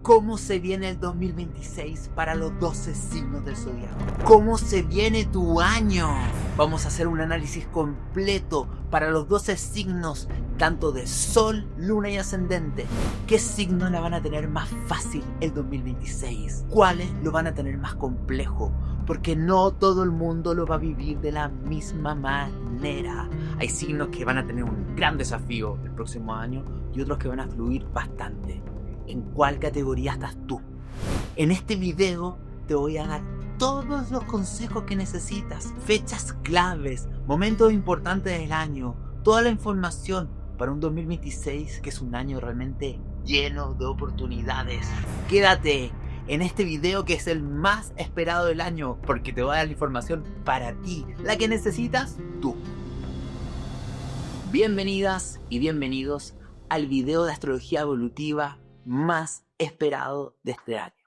¿Cómo se viene el 2026 para los 12 signos del zodiaco? ¿Cómo se viene tu año? Vamos a hacer un análisis completo para los 12 signos, tanto de Sol, Luna y Ascendente. ¿Qué signos la van a tener más fácil el 2026? ¿Cuáles lo van a tener más complejo? Porque no todo el mundo lo va a vivir de la misma manera. Hay signos que van a tener un gran desafío el próximo año y otros que van a fluir bastante. ¿En cuál categoría estás tú? En este video te voy a dar todos los consejos que necesitas, fechas claves, momentos importantes del año, toda la información para un 2026 que es un año realmente lleno de oportunidades. Quédate en este video que es el más esperado del año porque te voy a dar la información para ti, la que necesitas tú. Bienvenidas y bienvenidos al video de astrología evolutiva más esperado de este año,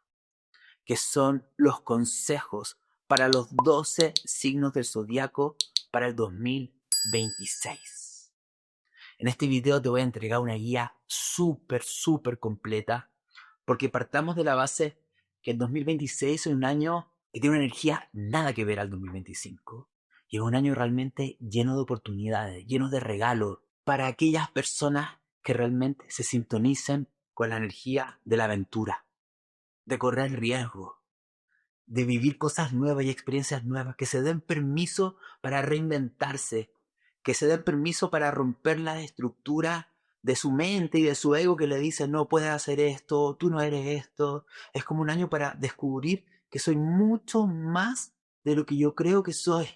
que son los consejos para los 12 signos del zodiaco para el 2026. En este video te voy a entregar una guía súper completa, porque partamos de la base que el 2026 es un año que tiene una energía nada que ver al 2025, y es un año realmente lleno de oportunidades, lleno de regalos para aquellas personas que realmente se sintonicen con la energía de la aventura, de correr riesgo, de vivir cosas nuevas y experiencias nuevas, que se den permiso para reinventarse, que se den permiso para romper la estructura de su mente y de su ego que le dice no puedes hacer esto, tú no eres esto. Es como un año para descubrir que soy mucho más de lo que yo creo que soy.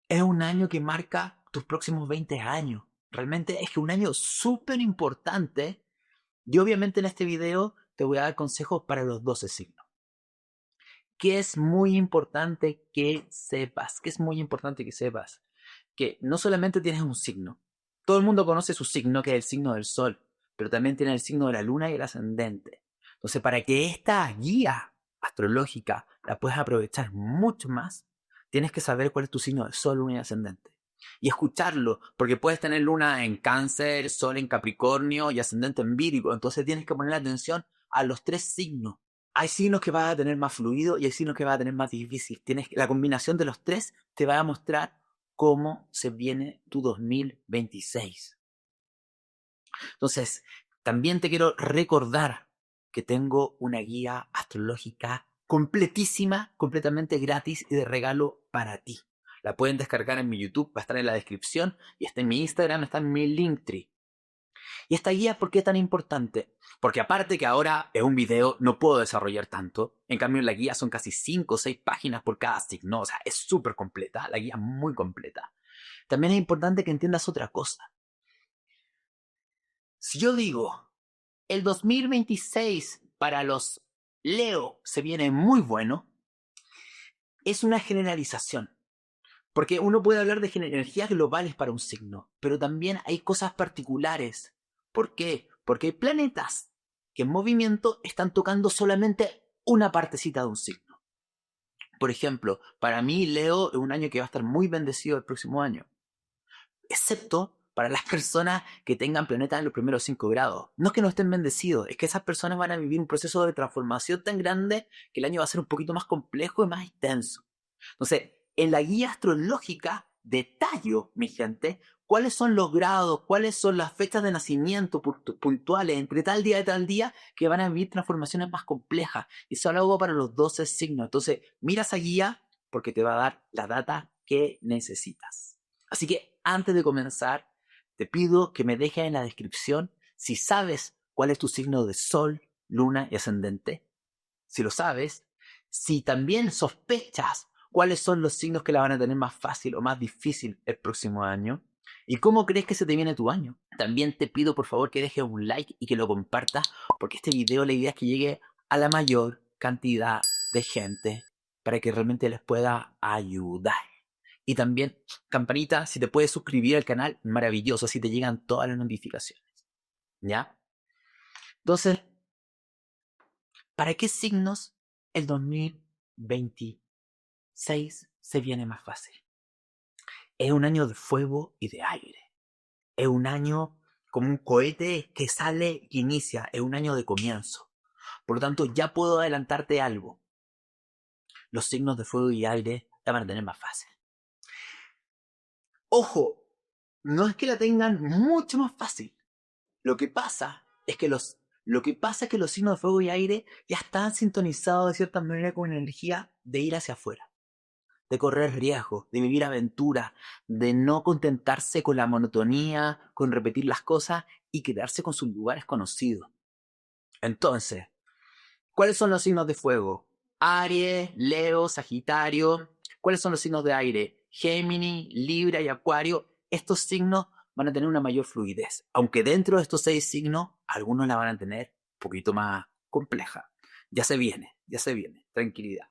Es un año que marca tus próximos 20 años. Realmente es un año súper importante. Y obviamente en este video te voy a dar consejos para los 12 signos. ¿Qué es muy importante que sepas? ¿Qué es muy importante que sepas? Que no solamente tienes un signo. Todo el mundo conoce su signo, que es el signo del sol, pero también tiene el signo de la luna y el ascendente. Entonces, para que esta guía astrológica la puedas aprovechar mucho más, tienes que saber cuál es tu signo de sol, luna y ascendente. Y escucharlo, porque puedes tener luna en Cáncer, sol en Capricornio y ascendente en Virgo. Entonces tienes que poner atención a los tres signos. Hay signos que vas a tener más fluido y hay signos que vas a tener más difícil. La combinación de los tres te va a mostrar cómo se viene tu 2026. Entonces, también te quiero recordar que tengo una guía astrológica completísima, completamente gratis y de regalo para ti. La pueden descargar en mi YouTube, va a estar en la descripción, y está en mi Instagram, está en mi Linktree. ¿Y esta guía por qué es tan importante? Porque aparte que ahora es un video, no puedo desarrollar tanto. En cambio, en la guía son casi 5 o 6 páginas por cada signo. O sea, es súper completa, la guía muy completa. También es importante que entiendas otra cosa. Si yo digo, el 2026 para los Leo se viene muy bueno, es una generalización. Porque uno puede hablar de energías globales para un signo, pero también hay cosas particulares. ¿Por qué? Porque hay planetas que en movimiento están tocando solamente una partecita de un signo. Por ejemplo, para mí Leo es un año que va a estar muy bendecido el próximo año. Excepto para las personas que tengan planetas en los primeros 5 grados. No es que no estén bendecidos, es que esas personas van a vivir un proceso de transformación tan grande que el año va a ser un poquito más complejo y más intenso. Entonces, en la guía astrológica detallo, mi gente, cuáles son los grados, cuáles son las fechas de nacimiento puntuales entre tal día y tal día que van a vivir transformaciones más complejas. Y eso lo hago para los 12 signos. Entonces, mira esa guía porque te va a dar la data que necesitas. Así que antes de comenzar, te pido que me dejes en la descripción si sabes cuál es tu signo de sol, luna y ascendente. Si lo sabes, si también sospechas cuáles son los signos que la van a tener más fácil o más difícil el próximo año y cómo crees que se te viene tu año. También te pido por favor que dejes un like y que lo compartas, porque este video la idea es que llegue a la mayor cantidad de gente para que realmente les pueda ayudar. Y también, campanita, si te puedes suscribir al canal, maravilloso, así te llegan todas las notificaciones. ¿Ya? Entonces, ¿para qué signos el 2026 se viene más fácil? Es un año de fuego y de aire. Es un año como un cohete que sale y inicia en un año de comienzo. Por lo tanto, ya puedo adelantarte algo. Los signos de fuego y aire la van a tener más fácil. Ojo, no es que la tengan mucho más fácil. Lo que pasa es que los signos de fuego y aire ya están sintonizados de cierta manera con energía de ir hacia afuera, de correr riesgos, de vivir aventuras, de no contentarse con la monotonía, con repetir las cosas y quedarse con sus lugares conocidos. Entonces, ¿cuáles son los signos de fuego? Aries, Leo, Sagitario. ¿Cuáles son los signos de aire? Géminis, Libra y Acuario. Estos signos van a tener una mayor fluidez, aunque dentro de estos 6 signos, algunos la van a tener un poquito más compleja. Ya se viene, tranquilidad.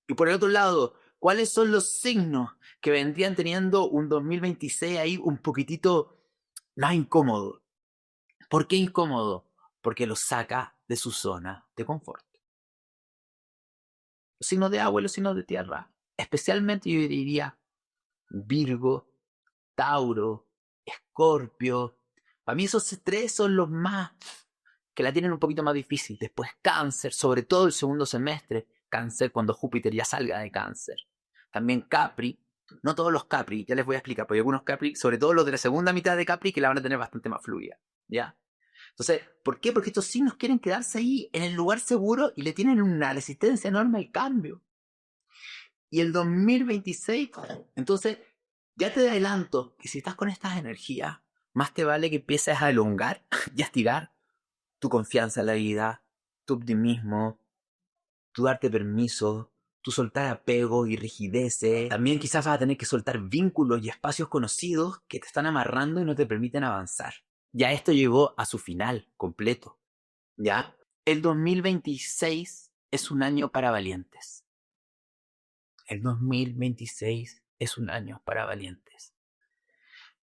Y por el otro lado, ¿cuáles son los signos que vendrían teniendo un 2026 ahí un poquitito más incómodo? ¿Por qué incómodo? Porque los saca de su zona de confort. Los signos de agua y los signos de tierra. Especialmente yo diría Virgo, Tauro, Escorpio. Para mí esos 3 son los más que la tienen un poquito más difícil. Después Cáncer, sobre todo el segundo semestre. Cáncer cuando Júpiter ya salga de Cáncer. También Capri. No todos los Capri, ya les voy a explicar, porque hay algunos Capri, sobre todo los de la segunda mitad de Capri, que la van a tener bastante más fluida. ¿Ya? Entonces, ¿por qué? Porque estos signos quieren quedarse ahí en el lugar seguro y le tienen una resistencia enorme al cambio. Y el 2026, entonces, ya te adelanto que si estás con estas energías, más te vale que empieces a elongar y a estirar tu confianza en la vida, tu optimismo, tu darte permiso, tu soltar apego y rigideces. También quizás vas a tener que soltar vínculos y espacios conocidos que te están amarrando y no te permiten avanzar. Ya esto llegó a su final completo. ¿Ya? El 2026 es un año para valientes. El 2026 es un año para valientes.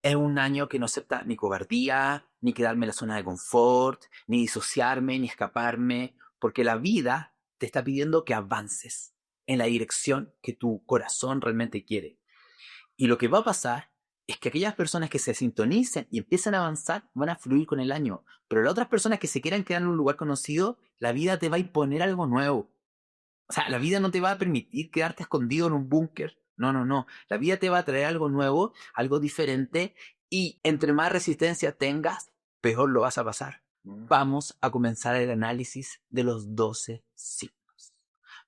Es un año que no acepta ni cobardía, ni quedarme en la zona de confort, ni disociarme, ni escaparme, porque la vida te está pidiendo que avances en la dirección que tu corazón realmente quiere. Y lo que va a pasar es que aquellas personas que se sintonicen y empiezan a avanzar van a fluir con el año. Pero las otras personas que se quieran quedar en un lugar conocido, la vida te va a imponer algo nuevo. O sea, la vida no te va a permitir quedarte escondido en un búnker. No, no, no. La vida te va a traer algo nuevo, algo diferente. Y entre más resistencia tengas, peor lo vas a pasar. Vamos a comenzar el análisis de los 12 signos.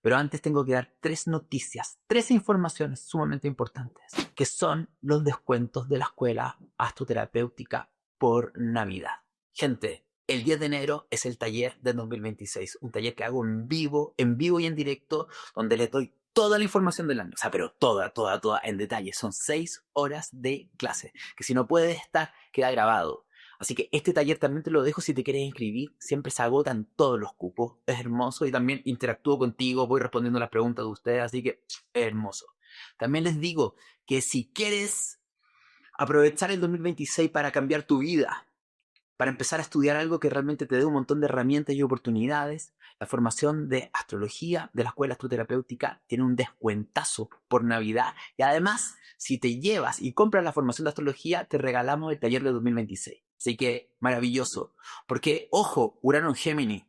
Pero antes tengo que dar 3 noticias, 3 informaciones sumamente importantes, que son los descuentos de la escuela astroterapéutica por Navidad. Gente, el 10 de enero es el taller de 2026, un taller que hago en vivo y en directo, donde les doy toda la información del año, o sea, pero toda, en detalle. Son 6 horas de clase, que si no puedes estar, queda grabado. Así que este taller también te lo dejo si te quieres inscribir. Siempre se agotan todos los cupos. Es hermoso y también interactúo contigo, voy respondiendo las preguntas de ustedes, así que es hermoso. También les digo que si quieres aprovechar el 2026 para cambiar tu vida, para empezar a estudiar algo que realmente te dé un montón de herramientas y oportunidades, la formación de astrología de la Escuela Astroterapéutica tiene un descuentazo por Navidad. Y además, si te llevas y compras la formación de astrología, te regalamos el taller de 2026. Así que maravilloso. Porque, ojo, Urano en Géminis,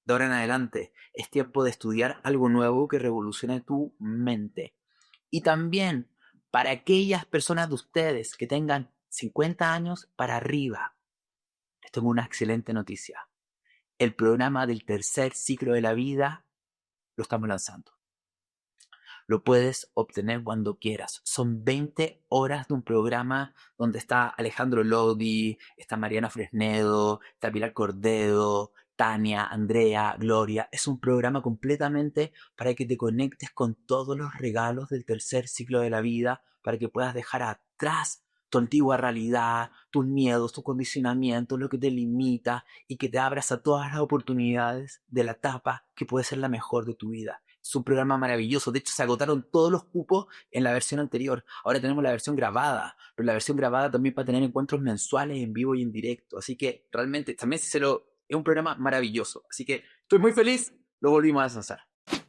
de ahora en adelante, es tiempo de estudiar algo nuevo que revolucione tu mente. Y también para aquellas personas de ustedes que tengan 50 años para arriba, les tengo una excelente noticia. El programa del tercer ciclo de la vida lo estamos lanzando. Lo puedes obtener cuando quieras. Son 20 horas de un programa donde está Alejandro Lodi, está Mariana Fresnedo, está Pilar Cordedo, Tania, Andrea, Gloria. Es un programa completamente para que te conectes con todos los regalos del tercer ciclo de la vida, para que puedas dejar atrás tu antigua realidad, tus miedos, tu condicionamiento, lo que te limita, y que te abras a todas las oportunidades de la etapa que puede ser la mejor de tu vida. Es un programa maravilloso. De hecho, se agotaron todos los cupos en la versión anterior. Ahora tenemos la versión grabada, pero la versión grabada también va a tener encuentros mensuales en vivo y en directo. Así que realmente también es un programa maravilloso. Así que estoy muy feliz. Lo volvimos a lanzar.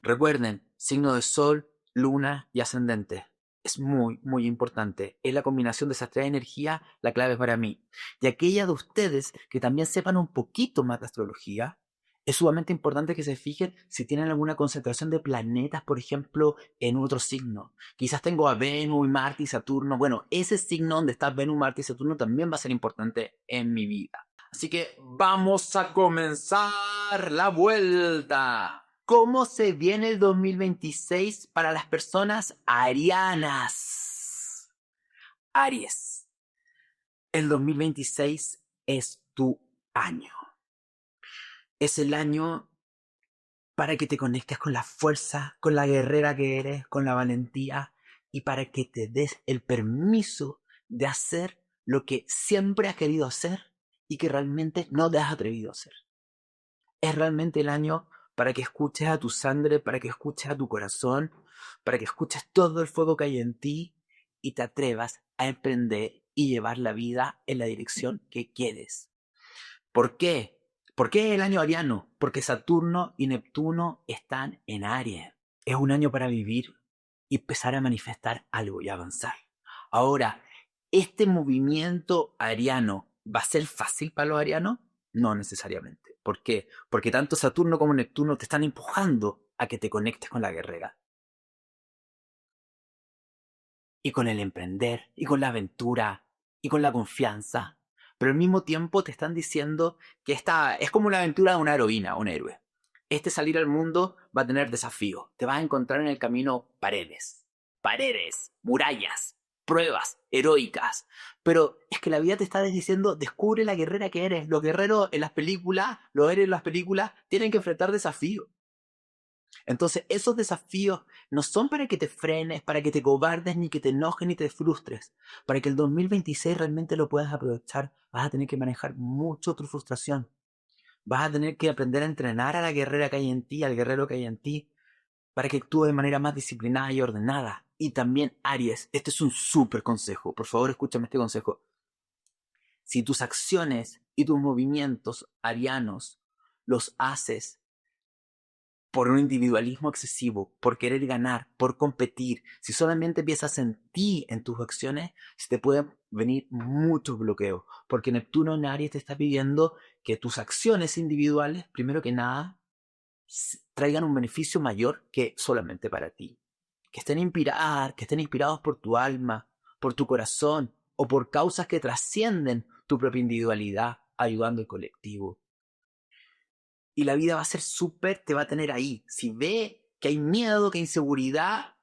Recuerden, signo de sol, luna y ascendente. es muy, muy importante. Es la combinación de esas tres energías la clave para mí. Y aquellas de ustedes que también sepan un poquito más de astrología, es sumamente importante que se fijen si tienen alguna concentración de planetas, por ejemplo, en otro signo. Quizás tengo a Venus, Marte y Saturno. Bueno, ese signo donde está Venus, Marte y Saturno también va a ser importante en mi vida. Así que vamos a comenzar la vuelta. ¿Cómo se viene el 2026 para las personas arianas? Aries, el 2026 es tu año. Es el año para que te conectes con la fuerza, con la guerrera que eres, con la valentía y para que te des el permiso de hacer lo que siempre has querido hacer y que realmente no te has atrevido a hacer. Es realmente el año para que escuches a tu sangre, para que escuches a tu corazón, para que escuches todo el fuego que hay en ti y te atrevas a emprender y llevar la vida en la dirección que quieres. ¿Por qué? ¿Por qué el año ariano? Porque Saturno y Neptuno están en Aries. Es un año para vivir y empezar a manifestar algo y avanzar. Ahora, ¿este movimiento ariano va a ser fácil para los arianos? No necesariamente. ¿Por qué? Porque tanto Saturno como Neptuno te están empujando a que te conectes con la guerrera. Y con el emprender, y con la aventura, y con la confianza. Pero al mismo tiempo te están diciendo que esta es como la aventura de una heroína, un héroe. Este salir al mundo va a tener desafíos. Te vas a encontrar en el camino paredes, murallas, pruebas heroicas. Pero es que la vida te está diciendo, descubre la guerrera que eres. Los guerreros en las películas, los héroes en las películas, tienen que enfrentar desafíos. Entonces, esos desafíos no son para que te frenes, para que te cobardes, ni que te enojes, ni te frustres. Para que el 2026 realmente lo puedas aprovechar, vas a tener que manejar mucho tu frustración. Vas a tener que aprender a entrenar a la guerrera que hay en ti, al guerrero que hay en ti, para que actúe de manera más disciplinada y ordenada. Y también, Aries, este es un súper consejo. Por favor, escúchame este consejo. Si tus acciones y tus movimientos arianos los haces por un individualismo excesivo, por querer ganar, por competir, si solamente piensas en ti, en tus acciones, se te pueden venir muchos bloqueos, porque Neptuno en Aries te está pidiendo que tus acciones individuales, primero que nada, traigan un beneficio mayor que solamente para ti. Que estén inspirados por tu alma, por tu corazón, o por causas que trascienden tu propia individualidad, ayudando al colectivo. Y la vida va a ser súper, te va a tener ahí. Si ve que hay miedo, que hay inseguridad,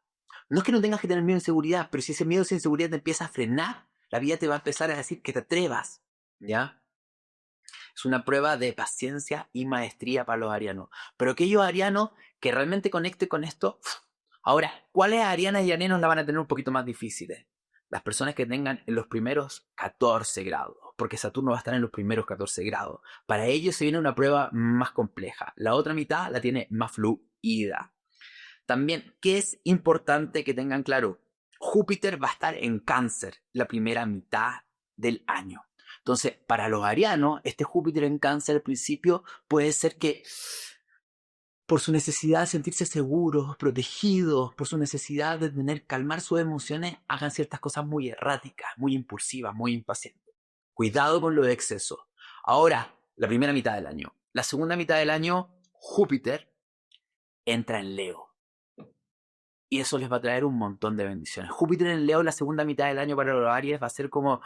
no es que no tengas que tener miedo e inseguridad, pero si ese miedo e inseguridad te empieza a frenar, la vida te va a empezar a decir que te atrevas, ¿ya? Es una prueba de paciencia y maestría para los arianos. Pero aquellos arianos que realmente conecten con esto, ahora, ¿cuáles arianas y arianos la van a tener un poquito más difíciles? Las personas que tengan en los primeros 14 grados, porque Saturno va a estar en los primeros 14 grados. Para ellos se viene una prueba más compleja. La otra mitad la tiene más fluida. También, ¿qué es importante que tengan claro? Júpiter va a estar en Cáncer la primera mitad del año. Entonces, para los arianos, este Júpiter en Cáncer al principio puede ser que por su necesidad de sentirse seguros, protegidos, por su necesidad de calmar sus emociones, hagan ciertas cosas muy erráticas, muy impulsivas, muy impacientes. Cuidado con lo de exceso. Ahora, la primera mitad del año. La segunda mitad del año, Júpiter entra en Leo. Y eso les va a traer un montón de bendiciones. Júpiter en Leo la segunda mitad del año para los Aries va a ser como,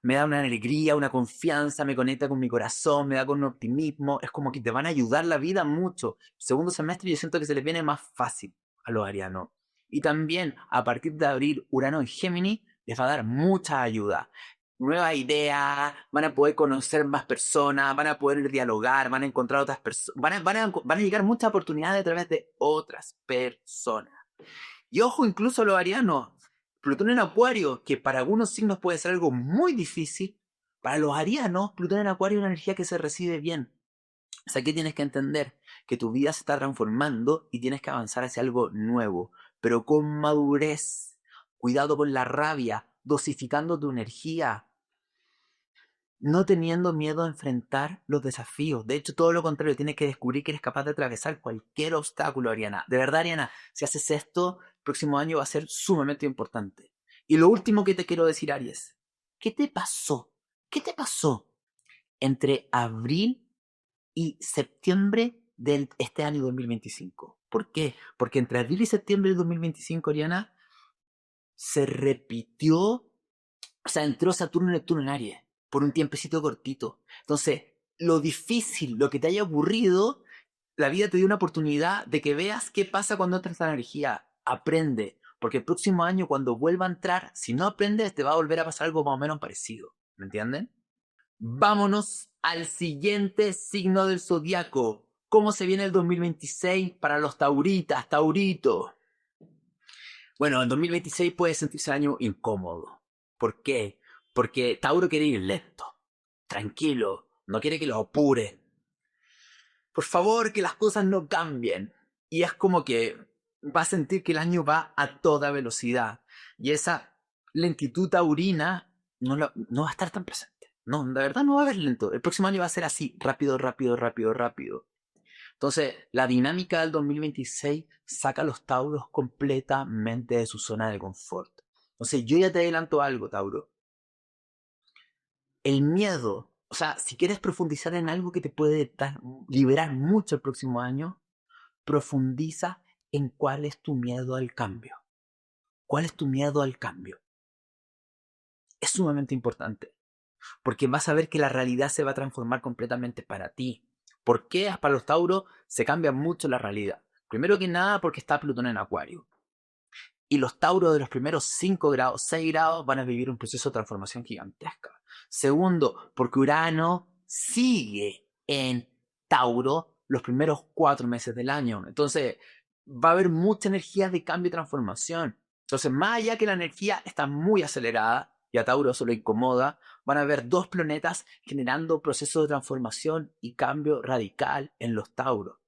me da una alegría, una confianza, me conecta con mi corazón, me da con un optimismo. Es como que te van a ayudar la vida mucho. Segundo semestre yo siento que se les viene más fácil a los arianos. Y también a partir de abril, Urano en Géminis les va a dar mucha ayuda. Nuevas ideas, van a poder conocer más personas, van a poder dialogar, van a encontrar otras personas, van a llegar muchas oportunidades a través de otras personas. Y ojo, incluso los arianos, Plutón en Acuario, que para algunos signos puede ser algo muy difícil, para los arianos, Plutón en Acuario es una energía que se recibe bien. O sea, ¿qué tienes que entender? Que tu vida se está transformando y tienes que avanzar hacia algo nuevo, pero con madurez. Cuidado con la rabia, dosificando tu energía, no teniendo miedo a enfrentar los desafíos. De hecho, todo lo contrario, tienes que descubrir que eres capaz de atravesar cualquier obstáculo, Ariana. De verdad, Ariana, si haces esto, próximo año va a ser sumamente importante. Y lo último que te quiero decir, Aries, ¿qué te pasó? ¿Qué te pasó entre abril y septiembre de este año 2025? ¿Por qué? Porque entre abril y septiembre de 2025, Ariana, se repitió, o sea, entró Saturno y Neptuno en Aries por un tiempecito cortito. Entonces, lo difícil, lo que te haya ocurrido, la vida te dio una oportunidad de que veas qué pasa cuando entra esta energía. Aprende, porque el próximo año cuando vuelva a entrar, si no aprendes, te va a volver a pasar algo más o menos parecido. ¿Me entienden? Vámonos al siguiente signo del zodiaco. ¿Cómo se viene el 2026 para los tauritas, tauritos? Bueno, en 2026 puede sentirse el año incómodo. ¿Por qué? Porque Tauro quiere ir lento, tranquilo, no quiere que lo apure. Por favor, que las cosas no cambien. Y es como que va a sentir que el año va a toda velocidad. Y esa lentitud taurina no va a estar tan presente. No, de verdad no va a haber lento. El próximo año va a ser así, rápido, rápido, rápido, rápido. Entonces, la dinámica del 2026 saca a los tauros completamente de su zona de confort. Entonces, yo ya te adelanto algo, Tauro. El miedo, o sea, si quieres profundizar en algo que te puede liberar mucho el próximo año, profundiza en cuál es tu miedo al cambio. ¿Cuál es tu miedo al cambio? Es sumamente importante, porque vas a ver que la realidad se va a transformar completamente para ti. ¿Por qué? Para los Tauros se cambia mucho la realidad. Primero que nada porque está Plutón en Acuario. Y los Tauros de los primeros 5 grados, 6 grados van a vivir un proceso de transformación gigantesca. Segundo, porque Urano sigue en Tauro los primeros 4 meses del año. Entonces va a haber mucha energía de cambio y transformación. Entonces, más allá que la energía está muy acelerada y a Tauro se lo incomoda, van a haber 2 planetas generando procesos de transformación y cambio radical en los Tauros.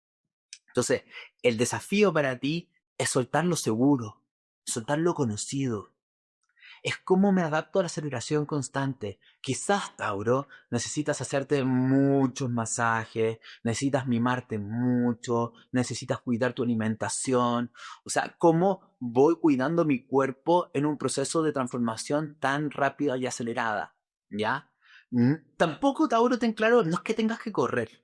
Entonces, el desafío para ti es soltar lo seguro, soltar lo conocido. Es cómo me adapto a la aceleración constante. Quizás, Tauro, necesitas hacerte muchos masajes, necesitas mimarte mucho, necesitas cuidar tu alimentación. O sea, cómo voy cuidando mi cuerpo en un proceso de transformación tan rápida y acelerada. ¿Ya? Tampoco, Tauro, ten claro, no es que tengas que correr,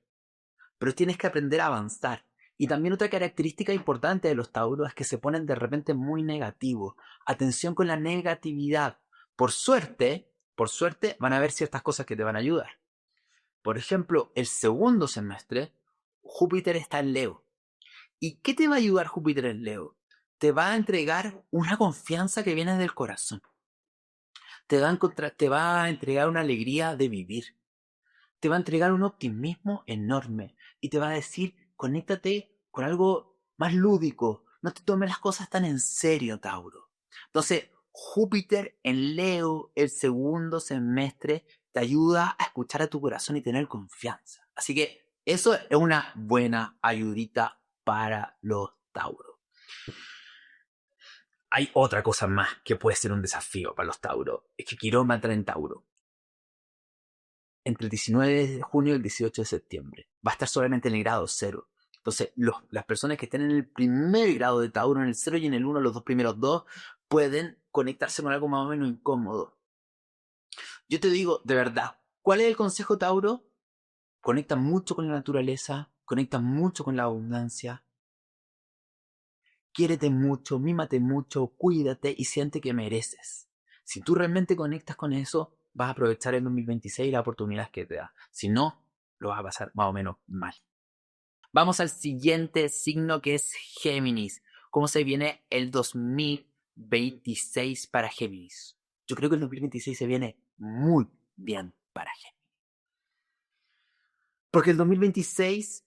pero tienes que aprender a avanzar. Y también otra característica importante de los Tauros es que se ponen de repente muy negativos. Atención con la negatividad. Por suerte van a haber ciertas cosas que te van a ayudar. Por ejemplo, el segundo semestre, Júpiter está en Leo. ¿Y qué te va a ayudar Júpiter en Leo? Te va a entregar una confianza que viene del corazón. Te va a entregar una alegría de vivir. Te va a entregar un optimismo enorme. Y te va a decir, conéctate con algo más lúdico. No te tomes las cosas tan en serio, Tauro. Entonces, Júpiter en Leo, el segundo semestre, te ayuda a escuchar a tu corazón y tener confianza. Así que eso es una buena ayudita para los Tauros. Hay otra cosa más que puede ser un desafío para los Tauros. Es que Quirón va a entrar en Tauro entre el 19 de junio y el 18 de septiembre. Va a estar solamente en el grado 0. Entonces, las personas que estén en el primer grado de Tauro, en el 0 y en el 1, los dos primeros dos, pueden conectarse con algo más o menos incómodo. Yo te digo, de verdad, ¿cuál es el consejo, Tauro? Conecta mucho con la naturaleza, conecta mucho con la abundancia. Quiérete mucho, mímate mucho, cuídate y siente que mereces. Si tú realmente conectas con eso, vas a aprovechar el 2026 y las oportunidades que te da. Si no, lo vas a pasar más o menos mal. Vamos al siguiente signo, que es Géminis. ¿Cómo se viene el 2026 para Géminis? Yo creo que el 2026 se viene muy bien para Géminis. Porque el 2026,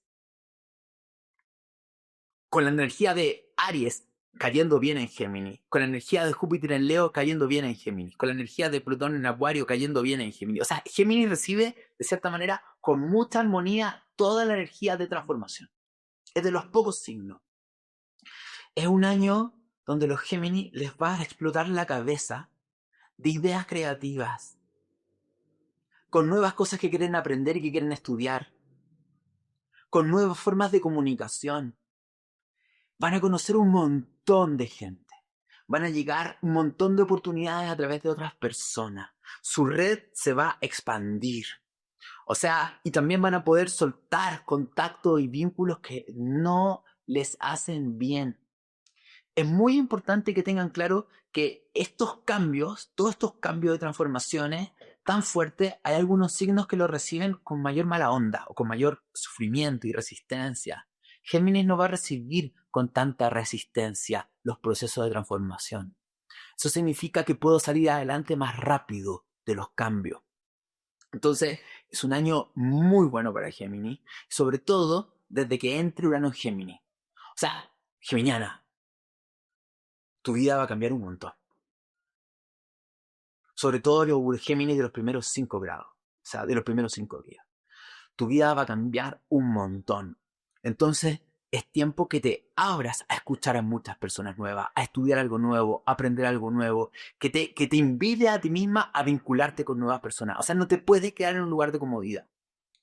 con la energía de Aries cayendo bien en Géminis, con la energía de Júpiter en Leo cayendo bien en Géminis, con la energía de Plutón en Acuario cayendo bien en Géminis. O sea, Géminis recibe, de cierta manera, con mucha armonía, toda la energía de transformación. Es de los pocos signos. Es un año donde los Géminis les va a explotar la cabeza de ideas creativas, con nuevas cosas que quieren aprender y que quieren estudiar, con nuevas formas de comunicación. Van a conocer un montón de gente. Van a llegar un montón de oportunidades a través de otras personas. Su red se va a expandir. O sea, y también van a poder soltar contactos y vínculos que no les hacen bien. Es muy importante que tengan claro que estos cambios, todos estos cambios de transformaciones tan fuertes, hay algunos signos que lo reciben con mayor mala onda o con mayor sufrimiento y resistencia. Géminis no va a recibir con tanta resistencia los procesos de transformación. Eso significa que puedo salir adelante más rápido de los cambios. Entonces, es un año muy bueno para Géminis, sobre todo desde que entre Urano en Géminis. O sea, Geminiana, tu vida va a cambiar un montón. Sobre todo los Géminis de los primeros 5 grados, o sea, de los primeros 5 días. Tu vida va a cambiar un montón. Entonces, es tiempo que te abras a escuchar a muchas personas nuevas, a estudiar algo nuevo, a aprender algo nuevo, que te invite a ti misma a vincularte con nuevas personas. O sea, no te puedes quedar en un lugar de comodidad.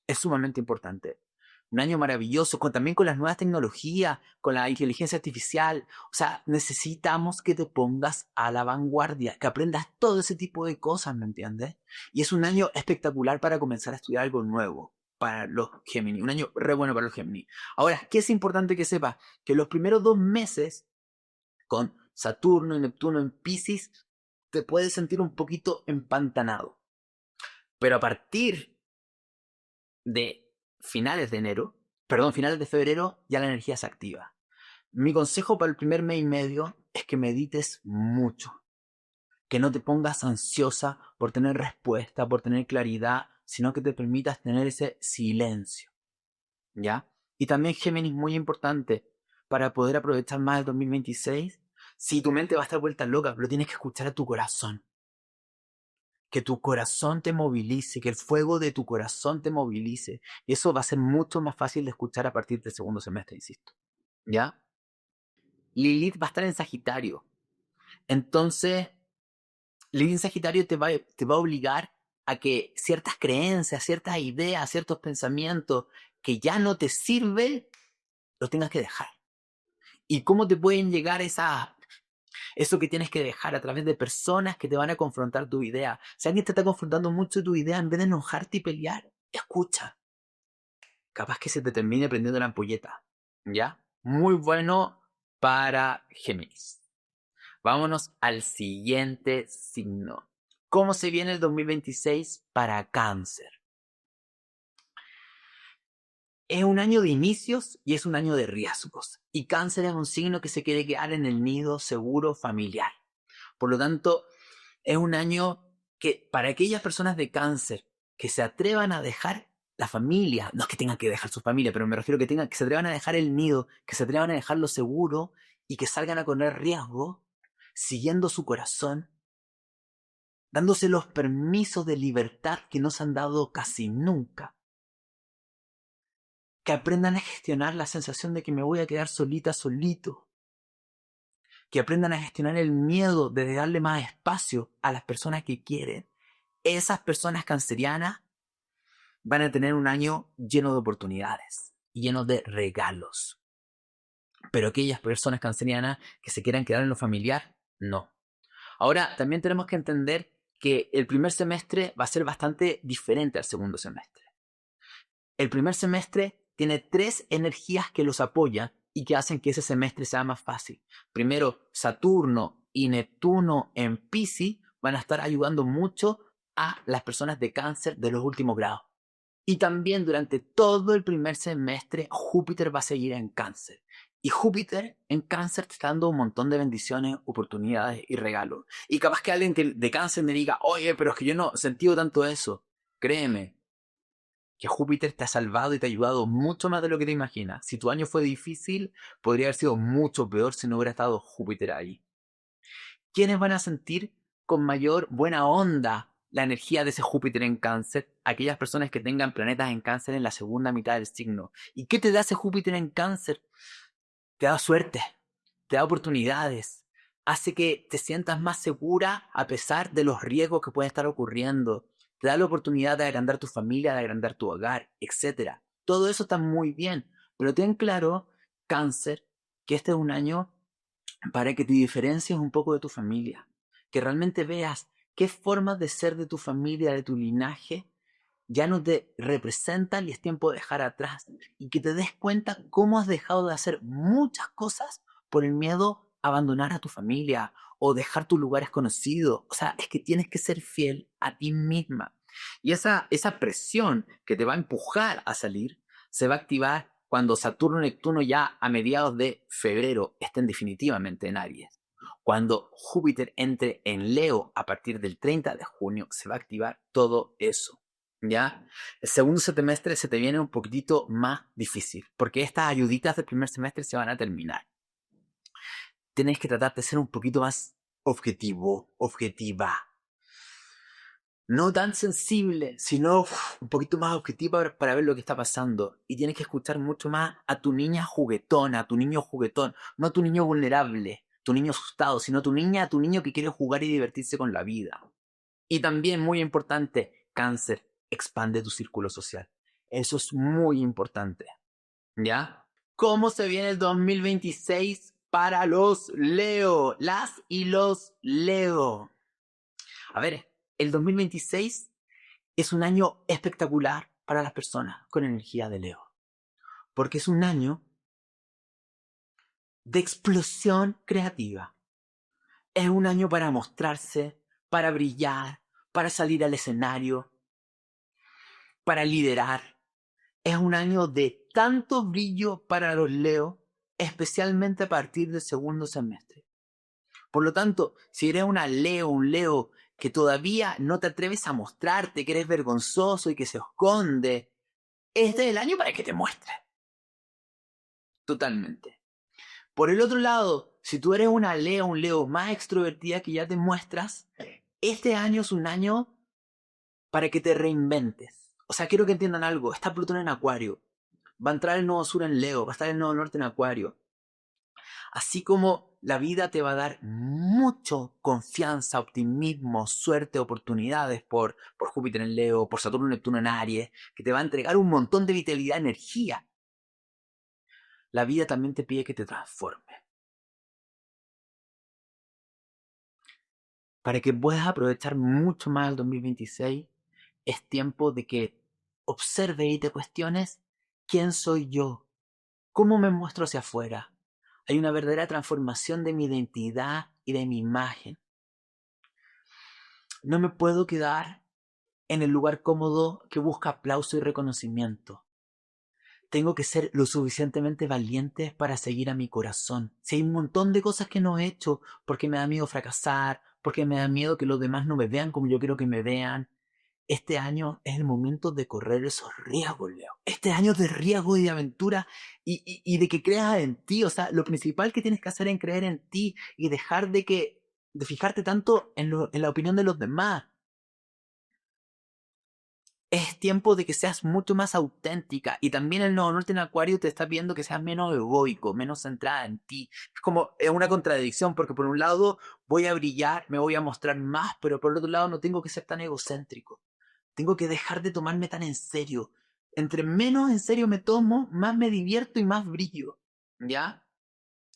Es sumamente importante. Un año maravilloso, también con las nuevas tecnologías, con la inteligencia artificial. O sea, necesitamos que te pongas a la vanguardia, que aprendas todo ese tipo de cosas, ¿me entiendes? Y es un año espectacular para comenzar a estudiar algo nuevo para los Gemini. Un año re bueno para los Gemini. Ahora, ¿qué es importante que sepas? Que los primeros 2 meses, con Saturno y Neptuno en Piscis, te puedes sentir un poquito empantanado. Pero a partir de finales de febrero, ya la energía se activa. Mi consejo para el primer mes y medio es que medites mucho, que no te pongas ansiosa por tener respuesta, por tener claridad, sino que te permitas tener ese silencio, ¿ya? Y también, Géminis, muy importante, para poder aprovechar más el 2026, si tu mente va a estar vuelta loca, lo tienes que escuchar a tu corazón. Que tu corazón te movilice, que el fuego de tu corazón te movilice. Y eso va a ser mucho más fácil de escuchar a partir del segundo semestre, insisto. ¿Ya? Lilith va a estar en Sagitario. Entonces, Lilith en Sagitario te va a obligar a que ciertas creencias, ciertas ideas, ciertos pensamientos que ya no te sirven, los tengas que dejar. ¿Y cómo te pueden llegar eso que tienes que dejar a través de personas que te van a confrontar tu idea? Si alguien te está confrontando mucho tu idea, en vez de enojarte y pelear, escucha. Capaz que se te termine prendiendo la ampolleta. ¿Ya? Muy bueno para Géminis. Vámonos al siguiente signo. ¿Cómo se viene el 2026 para Cáncer? Es un año de inicios y es un año de riesgos. Y Cáncer es un signo que se quiere quedar en el nido seguro familiar. Por lo tanto, es un año que para aquellas personas de Cáncer que se atrevan a dejar la familia, no es que tengan que dejar su familia, pero me refiero a que se atrevan a dejar el nido, que se atrevan a dejarlo seguro y que salgan a correr riesgo, siguiendo su corazón, dándose los permisos de libertad que no se han dado casi nunca. Que aprendan a gestionar la sensación de que me voy a quedar solita, solito. Que aprendan a gestionar el miedo de darle más espacio a las personas que quieren. Esas personas cancerianas van a tener un año lleno de oportunidades, lleno de regalos. Pero aquellas personas cancerianas que se quieran quedar en lo familiar, no. Ahora, también tenemos que entender que el primer semestre va a ser bastante diferente al segundo semestre. El primer semestre tiene 3 energías que los apoyan y que hacen que ese semestre sea más fácil. Primero, Saturno y Neptuno en Piscis van a estar ayudando mucho a las personas de Cáncer de los últimos grados. Y también durante todo el primer semestre Júpiter va a seguir en Cáncer. Y Júpiter en Cáncer te está dando un montón de bendiciones, oportunidades y regalos. Y capaz que alguien de Cáncer me diga, oye, pero es que yo no he sentido tanto eso. Créeme, que Júpiter te ha salvado y te ha ayudado mucho más de lo que te imaginas. Si tu año fue difícil, podría haber sido mucho peor si no hubiera estado Júpiter ahí. ¿Quiénes van a sentir con mayor buena onda la energía de ese Júpiter en Cáncer? Aquellas personas que tengan planetas en Cáncer en la segunda mitad del signo. ¿Y qué te da ese Júpiter en Cáncer? Te da suerte, te da oportunidades, hace que te sientas más segura a pesar de los riesgos que pueden estar ocurriendo. Te da la oportunidad de agrandar tu familia, de agrandar tu hogar, etc. Todo eso está muy bien, pero ten claro, Cáncer, que este es un año para que te diferencies un poco de tu familia, que realmente veas qué formas de ser de tu familia, de tu linaje, ya no te representan y es tiempo de dejar atrás y que te des cuenta cómo has dejado de hacer muchas cosas por el miedo a abandonar a tu familia o dejar tus lugares conocidos. O sea, es que tienes que ser fiel a ti misma. Y esa presión que te va a empujar a salir se va a activar cuando Saturno y Neptuno ya a mediados de febrero estén definitivamente en Aries. Cuando Júpiter entre en Leo a partir del 30 de junio, se va a activar todo eso. ¿Ya? El segundo semestre se te viene un poquitito más difícil, porque estas ayuditas del primer semestre se van a terminar. Tienes que tratar de ser un poquito más objetivo, objetiva. No tan sensible, sino un poquito más objetiva para ver lo que está pasando. Y tienes que escuchar mucho más a tu niña juguetona, a tu niño juguetón, no a tu niño vulnerable, tu niño asustado, sino a tu niña, a tu niño que quiere jugar y divertirse con la vida. Y también, muy importante, Cáncer, expande tu círculo social. Eso es muy importante. ¿Ya? ¿Cómo se viene el 2026 para los Leo? Las y los Leo. A ver, el 2026 es un año espectacular para las personas con energía de Leo. Porque es un año de explosión creativa. Es un año para mostrarse, para brillar, para salir al escenario, para liderar. Es un año de tanto brillo para los Leo, especialmente a partir del segundo semestre. Por lo tanto, si eres una Leo, un Leo que todavía no te atreves a mostrarte, que eres vergonzoso y que se esconde, este es el año para que te muestres. Totalmente. Por el otro lado, si tú eres una Leo, un Leo más extrovertida que ya te muestras, este año es un año para que te reinventes. O sea, quiero que entiendan algo. Está Plutón en Acuario. Va a entrar el nodo sur en Leo. Va a estar el nodo norte en Acuario. Así como la vida te va a dar mucho confianza, optimismo, suerte, oportunidades por Júpiter en Leo, por Saturno y Neptuno en Aries, que te va a entregar un montón de vitalidad, energía. La vida también te pide que te transformes. Para que puedas aprovechar mucho más el 2026, es tiempo de que observes y te cuestiones quién soy yo, cómo me muestro hacia afuera. Hay una verdadera transformación de mi identidad y de mi imagen. No me puedo quedar en el lugar cómodo que busca aplauso y reconocimiento. Tengo que ser lo suficientemente valiente para seguir a mi corazón. Si hay un montón de cosas que no he hecho porque me da miedo fracasar, porque me da miedo que los demás no me vean como yo quiero que me vean, este año es el momento de correr esos riesgos, Leo. Este año de riesgo y de aventura y de que creas en ti. O sea, lo principal que tienes que hacer es creer en ti y dejar de fijarte tanto en la opinión de los demás. Es tiempo de que seas mucho más auténtica. Y también el Nodo Norte en Acuario te está pidiendo que seas menos egoico, menos centrada en ti. Es una contradicción, porque por un lado voy a brillar, me voy a mostrar más, pero por el otro lado no tengo que ser tan egocéntrico. Tengo que dejar de tomarme tan en serio. Entre menos en serio me tomo, más me divierto y más brillo. ¿Ya?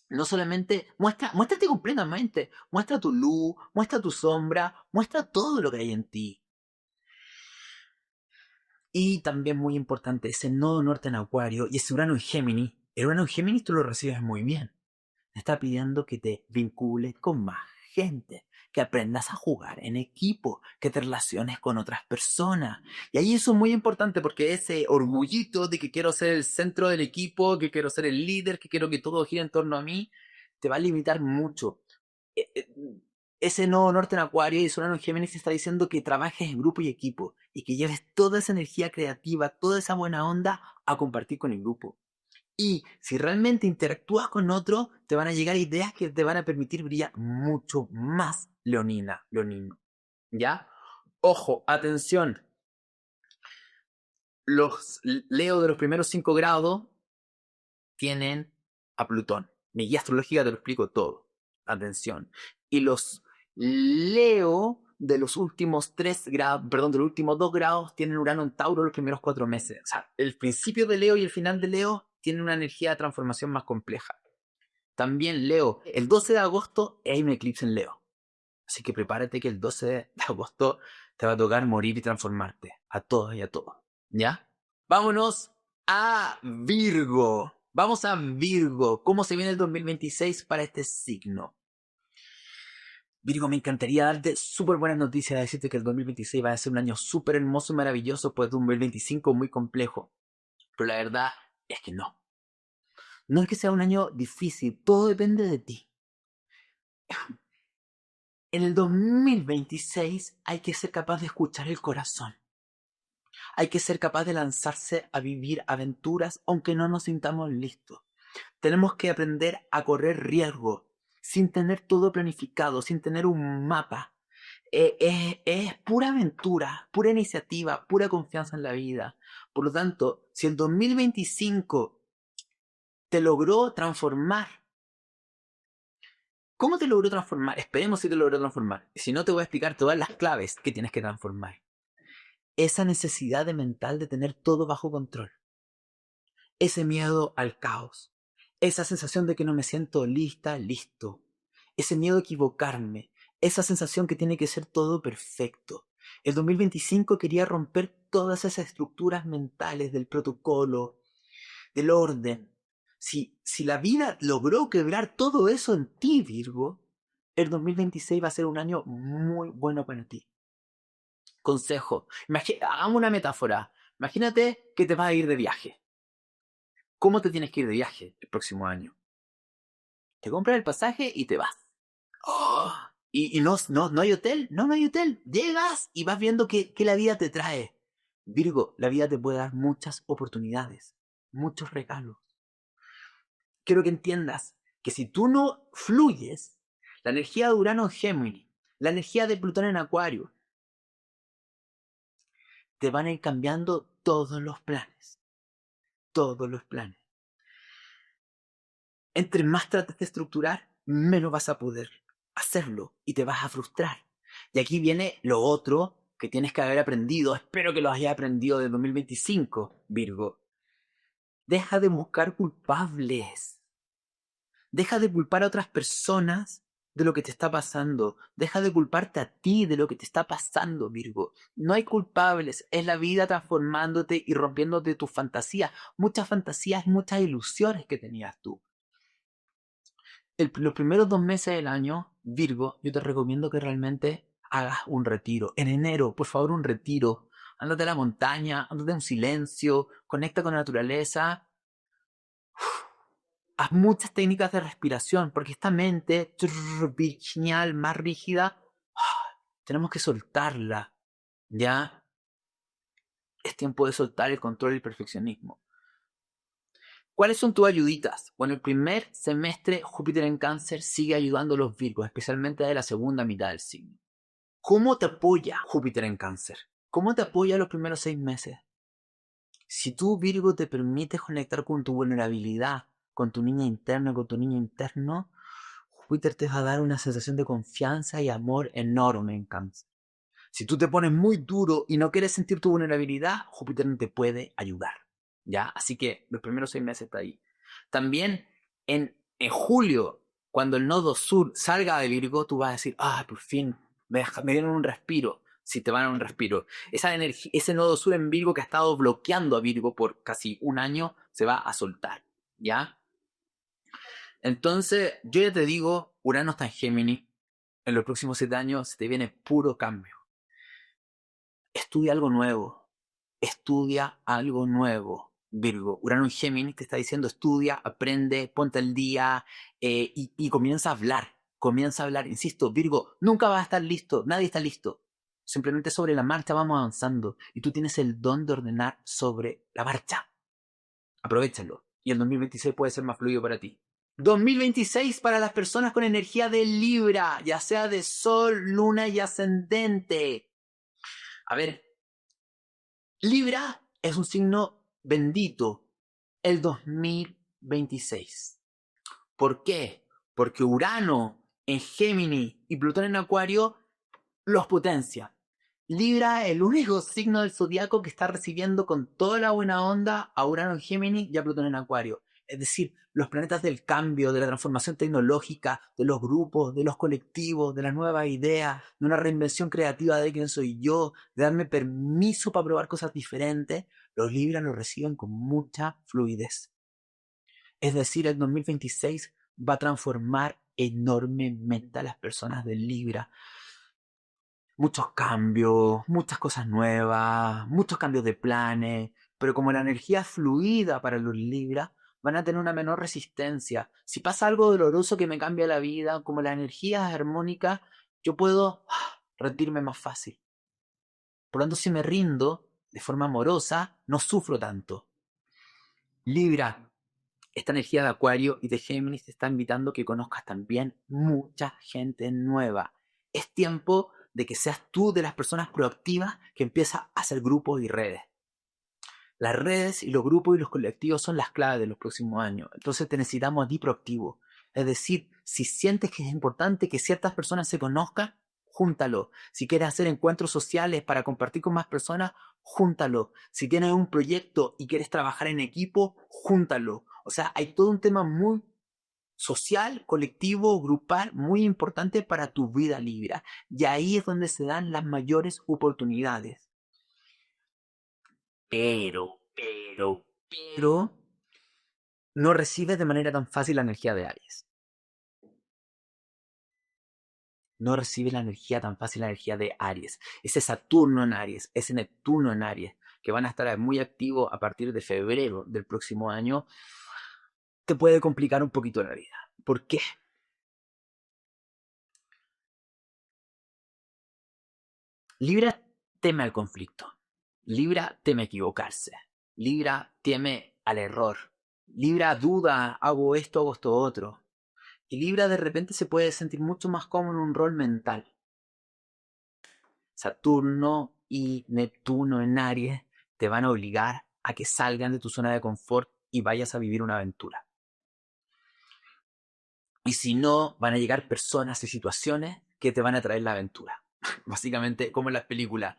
No solamente muéstrate completamente. Muestra tu luz, muestra tu sombra, muestra todo lo que hay en ti. Y también muy importante, ese nodo norte en Acuario y ese Urano en Géminis. El Urano en Géminis tú lo recibes muy bien. Te está pidiendo que te vincules con más gente, que aprendas a jugar en equipo, que te relaciones con otras personas. Y ahí eso es muy importante porque ese orgullito de que quiero ser el centro del equipo, que quiero ser el líder, que quiero que todo gire en torno a mí, te va a limitar mucho. Eh, eh, Ese nodo norte en Acuario y Urano en Géminis está diciendo que trabajes en grupo y equipo y que lleves toda esa energía creativa, toda esa buena onda a compartir con el grupo. Y si realmente interactúas con otro, te van a llegar ideas que te van a permitir brillar mucho más, Leonina, Leonino. ¿Ya? Ojo, atención. Los Leo de los primeros 5 grados tienen a Plutón. Mi guía astrológica te lo explico todo. Atención. Y los Leo de los últimos 3 grados, perdón, de los últimos 2 grados tienen Urano en Tauro los primeros 4 meses. O sea, el principio de Leo y el final de Leo tienen una energía de transformación más compleja. También Leo, el 12 de agosto hay un eclipse en Leo. Así que prepárate que el 12 de agosto te va a tocar morir y transformarte. A todos y a todos. ¿Ya? Vámonos a Virgo. Vamos a Virgo. ¿Cómo se viene el 2026 para este signo? Virgo, me encantaría darte súper buenas noticias, decirte que el 2026 va a ser un año súper hermoso y maravilloso, pues de un 2025 muy complejo. Pero la verdad es que no. No es que sea un año difícil, todo depende de ti. En el 2026 hay que ser capaz de escuchar el corazón. Hay que ser capaz de lanzarse a vivir aventuras aunque no nos sintamos listos. Tenemos que aprender a correr riesgo sin tener todo planificado, sin tener un mapa. Es pura aventura, pura iniciativa, pura confianza en la vida. Por lo tanto, si el 2025 te logró transformar, ¿cómo te logró transformar? Esperemos si te logró transformar. Si no, te voy a explicar todas las claves que tienes que transformar. Esa necesidad de mental de tener todo bajo control. Ese miedo al caos. Esa sensación de que no me siento lista, listo. Ese miedo a equivocarme. Esa sensación que tiene que ser todo perfecto. El 2025 quería romper todas esas estructuras mentales del protocolo, del orden. Si la vida logró quebrar todo eso en ti, Virgo, el 2026 va a ser un año muy bueno para ti. Consejo. Hagamos una metáfora. Imagínate que te vas a ir de viaje. ¿Cómo te tienes que ir de viaje el próximo año? Te compras el pasaje y te vas. ¡Oh! Y no hay hotel. No hay hotel. Llegas y vas viendo que la vida te trae. Virgo, la vida te puede dar muchas oportunidades, muchos regalos. Quiero que entiendas que si tú no fluyes, la energía de Urano en Géminis, la energía de Plutón en Acuario, te van a ir cambiando todos los planes. Todos los planes. Entre más trates de estructurar, menos vas a poder hacerlo y te vas a frustrar. Y aquí viene lo otro que tienes que haber aprendido. Espero que lo hayas aprendido de 2025, Virgo. Deja de buscar culpables. Deja de culpar a otras personas de lo que te está pasando. Deja de culparte a ti de lo que te está pasando, Virgo. No hay culpables. Es la vida transformándote y rompiéndote tus fantasías. Muchas fantasías y muchas ilusiones que tenías tú. Los primeros 2 meses del año, Virgo, yo te recomiendo que realmente hagas un retiro. En enero, por favor, un retiro. Ándate a la montaña, ándate en silencio, conecta con la naturaleza. Haz muchas técnicas de respiración, porque esta mente virginal, más rígida, tenemos que soltarla. ¿Ya? Es tiempo de soltar el control y el perfeccionismo. ¿Cuáles son tus ayuditas? Bueno, el primer semestre Júpiter en Cáncer sigue ayudando a los Virgos, especialmente de la segunda mitad del signo. ¿Cómo te apoya Júpiter en Cáncer? ¿Cómo te apoya los primeros 6 meses? Si tú, Virgo, te permites conectar con tu vulnerabilidad, con tu niña interna, con tu niño interno, Júpiter te va a dar una sensación de confianza y amor enorme en Cáncer. Si tú te pones muy duro y no quieres sentir tu vulnerabilidad, Júpiter no te puede ayudar. ¿Ya? Así que los primeros 6 meses está ahí. También en julio, cuando el nodo sur salga de Virgo, tú vas a decir, por fin, me dieron un respiro. Si te van a un respiro. Ese nodo sur en Virgo que ha estado bloqueando a Virgo por casi un año, se va a soltar. ¿Ya? Entonces, yo ya te digo, Urano está en Géminis. En los próximos 7 años se te viene puro cambio. Estudia algo nuevo. Estudia algo nuevo, Virgo. Urano en Géminis te está diciendo estudia, aprende, ponte al día y comienza a hablar. Comienza a hablar. Insisto, Virgo, nunca vas a estar listo. Nadie está listo. Simplemente sobre la marcha vamos avanzando. Y tú tienes el don de ordenar sobre la marcha. Aprovéchalo. Y el 2026 puede ser más fluido para ti. 2026 para las personas con energía de Libra, ya sea de Sol, Luna y Ascendente. A ver, Libra es un signo bendito el 2026. ¿Por qué? Porque Urano en Géminis y Plutón en Acuario los potencia. Libra es el único signo del zodiaco que está recibiendo con toda la buena onda a Urano en Géminis y a Plutón en Acuario. Es decir, los planetas del cambio, de la transformación tecnológica, de los grupos, de los colectivos, de las nuevas ideas, de una reinvención creativa de quién soy yo, de darme permiso para probar cosas diferentes, los Libra lo reciben con mucha fluidez. Es decir, el 2026 va a transformar enormemente a las personas de Libra. Muchos cambios, muchas cosas nuevas, muchos cambios de planes, pero como la energía es fluida para los Libra, van a tener una menor resistencia. Si pasa algo doloroso que me cambia la vida, como la energía es armónica, yo puedo rendirme más fácil. Por lo tanto, si me rindo de forma amorosa, no sufro tanto. Libra, esta energía de Acuario y de Géminis te está invitando a que conozcas también mucha gente nueva. Es tiempo de que seas tú de las personas proactivas que empieza a hacer grupos y redes. Las redes y los grupos y los colectivos son las claves de los próximos años. Entonces te necesitamos a ti proactivo. Es decir, si sientes que es importante que ciertas personas se conozcan, júntalo. Si quieres hacer encuentros sociales para compartir con más personas, júntalo. Si tienes un proyecto y quieres trabajar en equipo, júntalo. O sea, hay todo un tema muy social, colectivo, grupal, muy importante para tu vida Libra. Y ahí es donde se dan las mayores oportunidades. Pero, no recibes de manera tan fácil la energía de Aries. No recibes la energía tan fácil, la energía de Aries. Ese Saturno en Aries, ese Neptuno en Aries, que van a estar muy activos a partir de febrero del próximo año, te puede complicar un poquito la vida. ¿Por qué? Libra teme al conflicto. Libra teme equivocarse. Libra teme al error. Libra duda, hago esto otro. Y Libra de repente se puede sentir mucho más cómodo en un rol mental. Saturno y Neptuno en Aries te van a obligar a que salgan de tu zona de confort y vayas a vivir una aventura. Y si no, van a llegar personas y situaciones que te van a traer la aventura. Básicamente, como en las películas.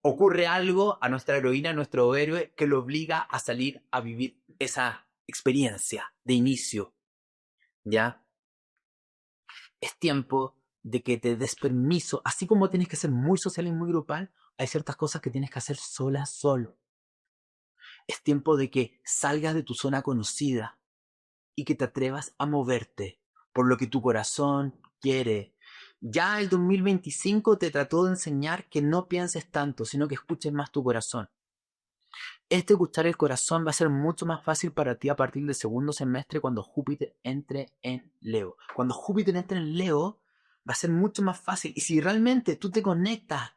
Ocurre algo a nuestra heroína, a nuestro héroe, que lo obliga a salir a vivir esa experiencia de inicio. ¿Ya? Es tiempo de que te des permiso. Así como tienes que ser muy social y muy grupal, hay ciertas cosas que tienes que hacer sola, solo. Es tiempo de que salgas de tu zona conocida y que te atrevas a moverte por lo que tu corazón quiere. Ya el 2025 te trató de enseñar que no pienses tanto, sino que escuches más tu corazón. Este escuchar el corazón va a ser mucho más fácil para ti a partir del segundo semestre cuando Júpiter entre en Leo. Cuando Júpiter entre en Leo, va a ser mucho más fácil. Y si realmente tú te conectas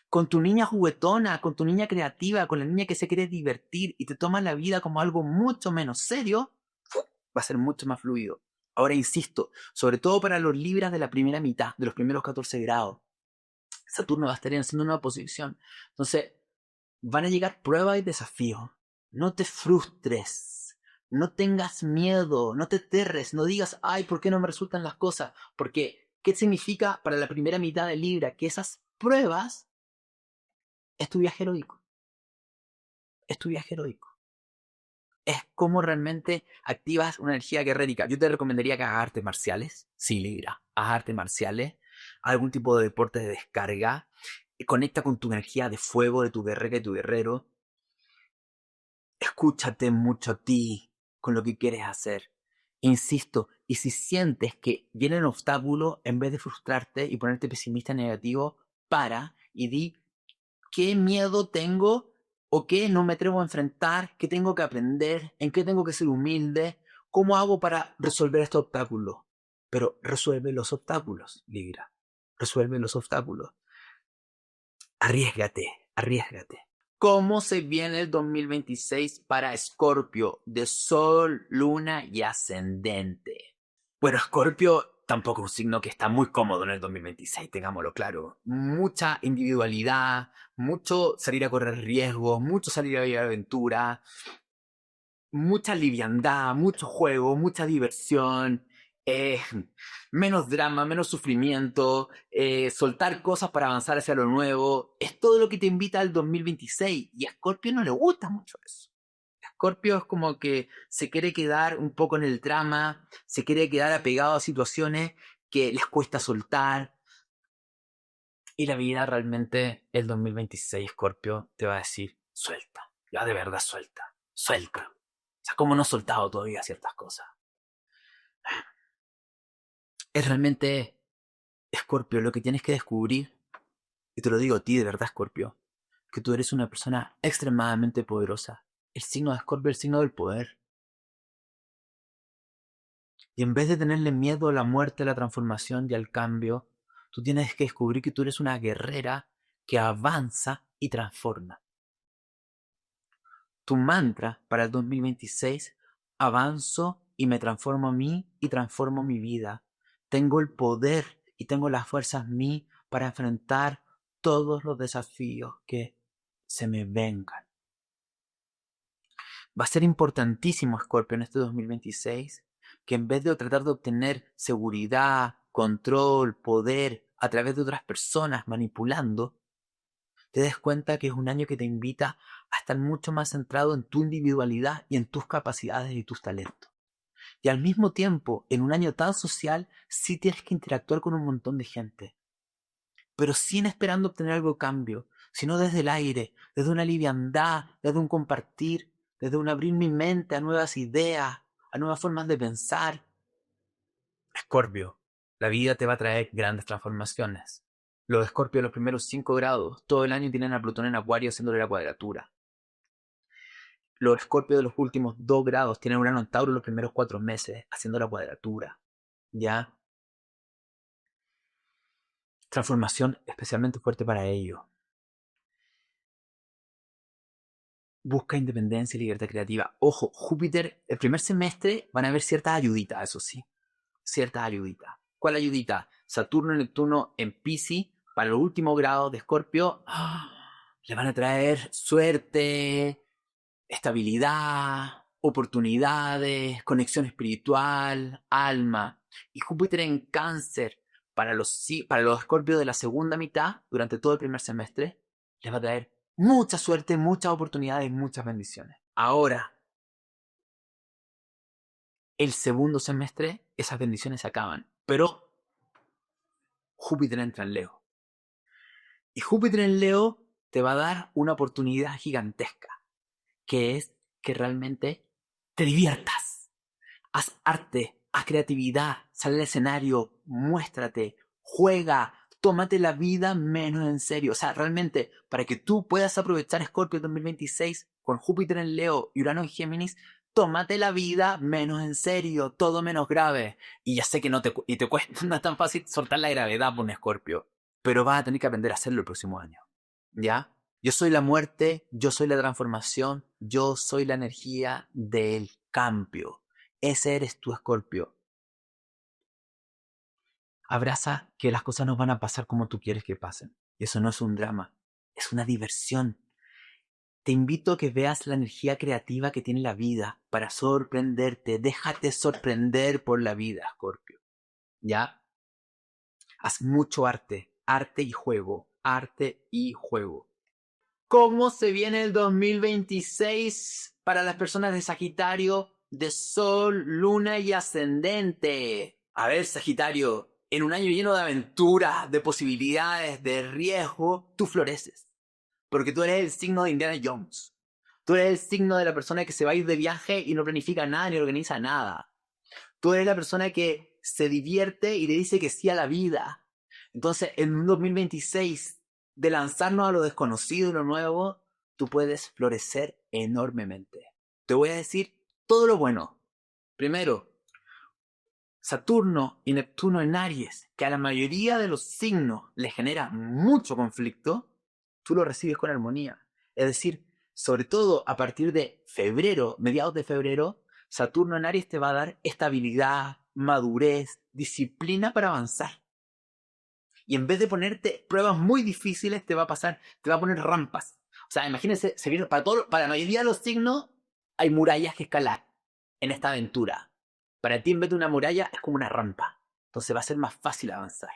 con tu niña juguetona, con tu niña creativa, con la niña que se quiere divertir y te tomas la vida como algo mucho menos serio, va a ser mucho más fluido. Ahora insisto, sobre todo para los Libras de la primera mitad, de los primeros 14 grados, Saturno va a estar haciendo una oposición. Entonces, van a llegar pruebas y desafíos. No te frustres. No tengas miedo. No te aterres. No digas, ay, ¿por qué no me resultan las cosas? Porque, ¿qué significa para la primera mitad de Libra? Que esas pruebas es tu viaje heroico. Es tu viaje heroico. Es como realmente activas una energía guerrérica. Yo te recomendaría que hagas artes marciales. Sí, Libra. Haz artes marciales. Algún tipo de deporte de descarga. Conecta con tu energía de fuego de tu guerrera y tu guerrero. Escúchate mucho a ti con lo que quieres hacer. Insisto, y si sientes que vienen obstáculos, en vez de frustrarte y ponerte pesimista negativo, para y di qué miedo tengo o qué no me atrevo a enfrentar, qué tengo que aprender, en qué tengo que ser humilde, cómo hago para resolver este obstáculo. Pero resuelve los obstáculos, Libra. Resuelve los obstáculos. Arriésgate, arriésgate. ¿Cómo se viene el 2026 para Escorpio de Sol, Luna y Ascendente? Bueno, Escorpio tampoco es un signo que está muy cómodo en el 2026, tengámoslo claro. Mucha individualidad, mucho salir a correr riesgos, mucho salir a vivir aventura, mucha liviandad, mucho juego, mucha diversión, eh, menos drama, menos sufrimiento, soltar cosas para avanzar hacia lo nuevo. Es todo lo que te invita al 2026 y a Scorpio no le gusta mucho eso. Escorpio es como que se quiere quedar un poco en el drama, se quiere quedar apegado a situaciones que les cuesta soltar. Y la vida realmente, el 2026, Escorpio, te va a decir, suelta, ya de verdad suelta, suelta. O sea, como no he soltado todavía ciertas cosas. Es realmente, Escorpio, lo que tienes que descubrir, y te lo digo a ti de verdad, Escorpio, que tú eres una persona extremadamente poderosa. El signo de Escorpio es el signo del poder. Y en vez de tenerle miedo a la muerte, a la transformación y al cambio, tú tienes que descubrir que tú eres una guerrera que avanza y transforma. Tu mantra para el 2026, avanzo y me transformo a mí y transformo mi vida. Tengo el poder y tengo las fuerzas en mí para enfrentar todos los desafíos que se me vengan. Va a ser importantísimo, Scorpio, en este 2026, que en vez de tratar de obtener seguridad, control, poder a través de otras personas manipulando, te des cuenta que es un año que te invita a estar mucho más centrado en tu individualidad y en tus capacidades y tus talentos. Y al mismo tiempo, en un año tan social, sí tienes que interactuar con un montón de gente, pero sin esperando obtener algo a cambio, sino desde el aire, desde una liviandad, desde un compartir, desde un abrir mi mente a nuevas ideas, a nuevas formas de pensar. Escorpio, la vida te va a traer grandes transformaciones. Los de Escorpio de los primeros 5 grados, todo el año tienen a Plutón en Acuario haciéndole la cuadratura. Los Escorpio de los últimos 2 grados tienen Urano en Tauro los primeros 4 meses haciendo la cuadratura. ¿Ya? Transformación especialmente fuerte para ellos. Busca independencia y libertad creativa. Ojo, Júpiter, el primer semestre van a haber ciertas ayuditas, eso sí. Ciertas ayuditas. ¿Cuál ayudita? Saturno y Neptuno en Piscis, para los últimos grados de Escorpio, le van a traer suerte, estabilidad, oportunidades, conexión espiritual, alma. Y Júpiter en Cáncer, para los Escorpios de la segunda mitad, durante todo el primer semestre, les va a traer mucha suerte, muchas oportunidades, muchas bendiciones. Ahora, el segundo semestre, esas bendiciones se acaban. Pero Júpiter entra en Leo. Y Júpiter en Leo te va a dar una oportunidad gigantesca, que es que realmente te diviertas. Haz arte, haz creatividad, sal al escenario, muéstrate, juega, tómate la vida menos en serio. O sea, realmente, para que tú puedas aprovechar Scorpio 2026 con Júpiter en Leo y Urano en Géminis, tómate la vida menos en serio, todo menos grave. Y ya sé que te cuesta, no es tan fácil soltar la gravedad por un Scorpio, pero vas a tener que aprender a hacerlo el próximo año. ¿Ya? Yo soy la muerte, yo soy la transformación, yo soy la energía del cambio. Ese eres tú, Escorpio. Abraza que las cosas no van a pasar como tú quieres que pasen. Y eso no es un drama, es una diversión. Te invito a que veas la energía creativa que tiene la vida para sorprenderte. Déjate sorprender por la vida, Escorpio. ¿Ya? Haz mucho arte, arte y juego, arte y juego. ¿Cómo se viene el 2026 para las personas de Sagitario, de Sol, Luna y Ascendente? A ver, Sagitario, en un año lleno de aventuras, de posibilidades, de riesgo, tú floreces. Porque tú eres el signo de Indiana Jones. Tú eres el signo de la persona que se va a ir de viaje y no planifica nada ni organiza nada. Tú eres la persona que se divierte y le dice que sí a la vida. Entonces, en un 2026, de lanzarnos a lo desconocido y lo nuevo, tú puedes florecer enormemente. Te voy a decir todo lo bueno. Primero, Saturno y Neptuno en Aries, que a la mayoría de los signos les genera mucho conflicto, tú lo recibes con armonía. Es decir, sobre todo a partir de febrero, mediados de febrero, Saturno en Aries te va a dar estabilidad, madurez, disciplina para avanzar. Y en vez de ponerte pruebas muy difíciles, te va a poner rampas. O sea, imagínense, para la mayoría de los signos hay murallas que escalar en esta aventura. Para ti, en vez de una muralla, es como una rampa. Entonces va a ser más fácil avanzar.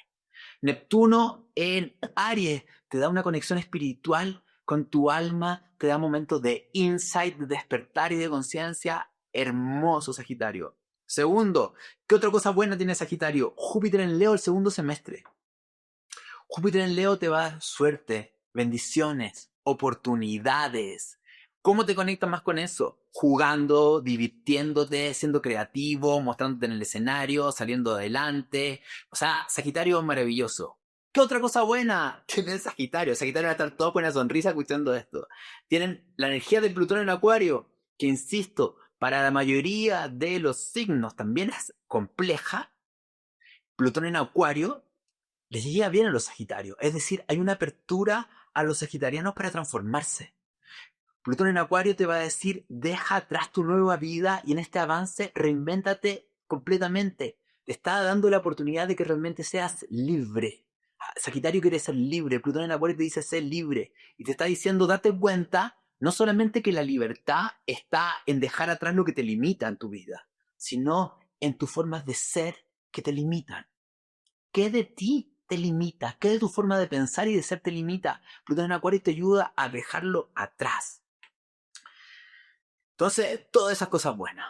Neptuno en Aries te da una conexión espiritual con tu alma, te da momentos de insight, de despertar y de conciencia. Hermoso, Sagitario. Segundo, ¿qué otra cosa buena tiene Sagitario? Júpiter en Leo el segundo semestre. Júpiter en Leo te va a dar suerte, bendiciones, oportunidades. ¿Cómo te conectas más con eso? Jugando, divirtiéndote, siendo creativo, mostrándote en el escenario, saliendo adelante. O sea, Sagitario es maravilloso. ¿Qué otra cosa buena tiene Sagitario? Sagitario va a estar todo con una sonrisa escuchando esto. Tienen la energía de Plutón en Acuario, que insisto, para la mayoría de los signos también es compleja. Plutón en Acuario les llega bien a los Sagitarios. Es decir, hay una apertura a los sagitarianos para transformarse. Plutón en Acuario te va a decir, deja atrás tu nueva vida y en este avance reinvéntate completamente. Te está dando la oportunidad de que realmente seas libre. Sagitario quiere ser libre, Plutón en Acuario te dice ser libre y te está diciendo, date cuenta, no solamente que la libertad está en dejar atrás lo que te limita en tu vida, sino en tus formas de ser que te limitan. ¿Qué de ti te limita? ¿Qué de tu forma de pensar y de ser te limita? Plutón en Acuario te ayuda a dejarlo atrás. Entonces, todas esas cosas buenas.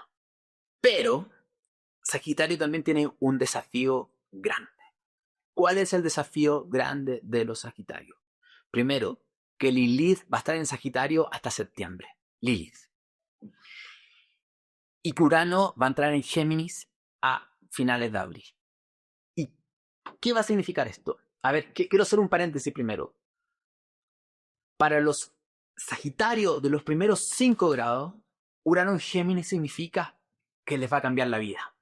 Pero Sagitario también tiene un desafío grande. ¿Cuál es el desafío grande de los Sagitarios? Primero, que Lilith va a estar en Sagitario hasta septiembre. Lilith. Y Urano va a entrar en Géminis a finales de abril. ¿Y qué va a significar esto? A ver, quiero hacer un paréntesis primero. Para los Sagitarios de los primeros 5 grados, Urano en Géminis significa que les va a cambiar la vida.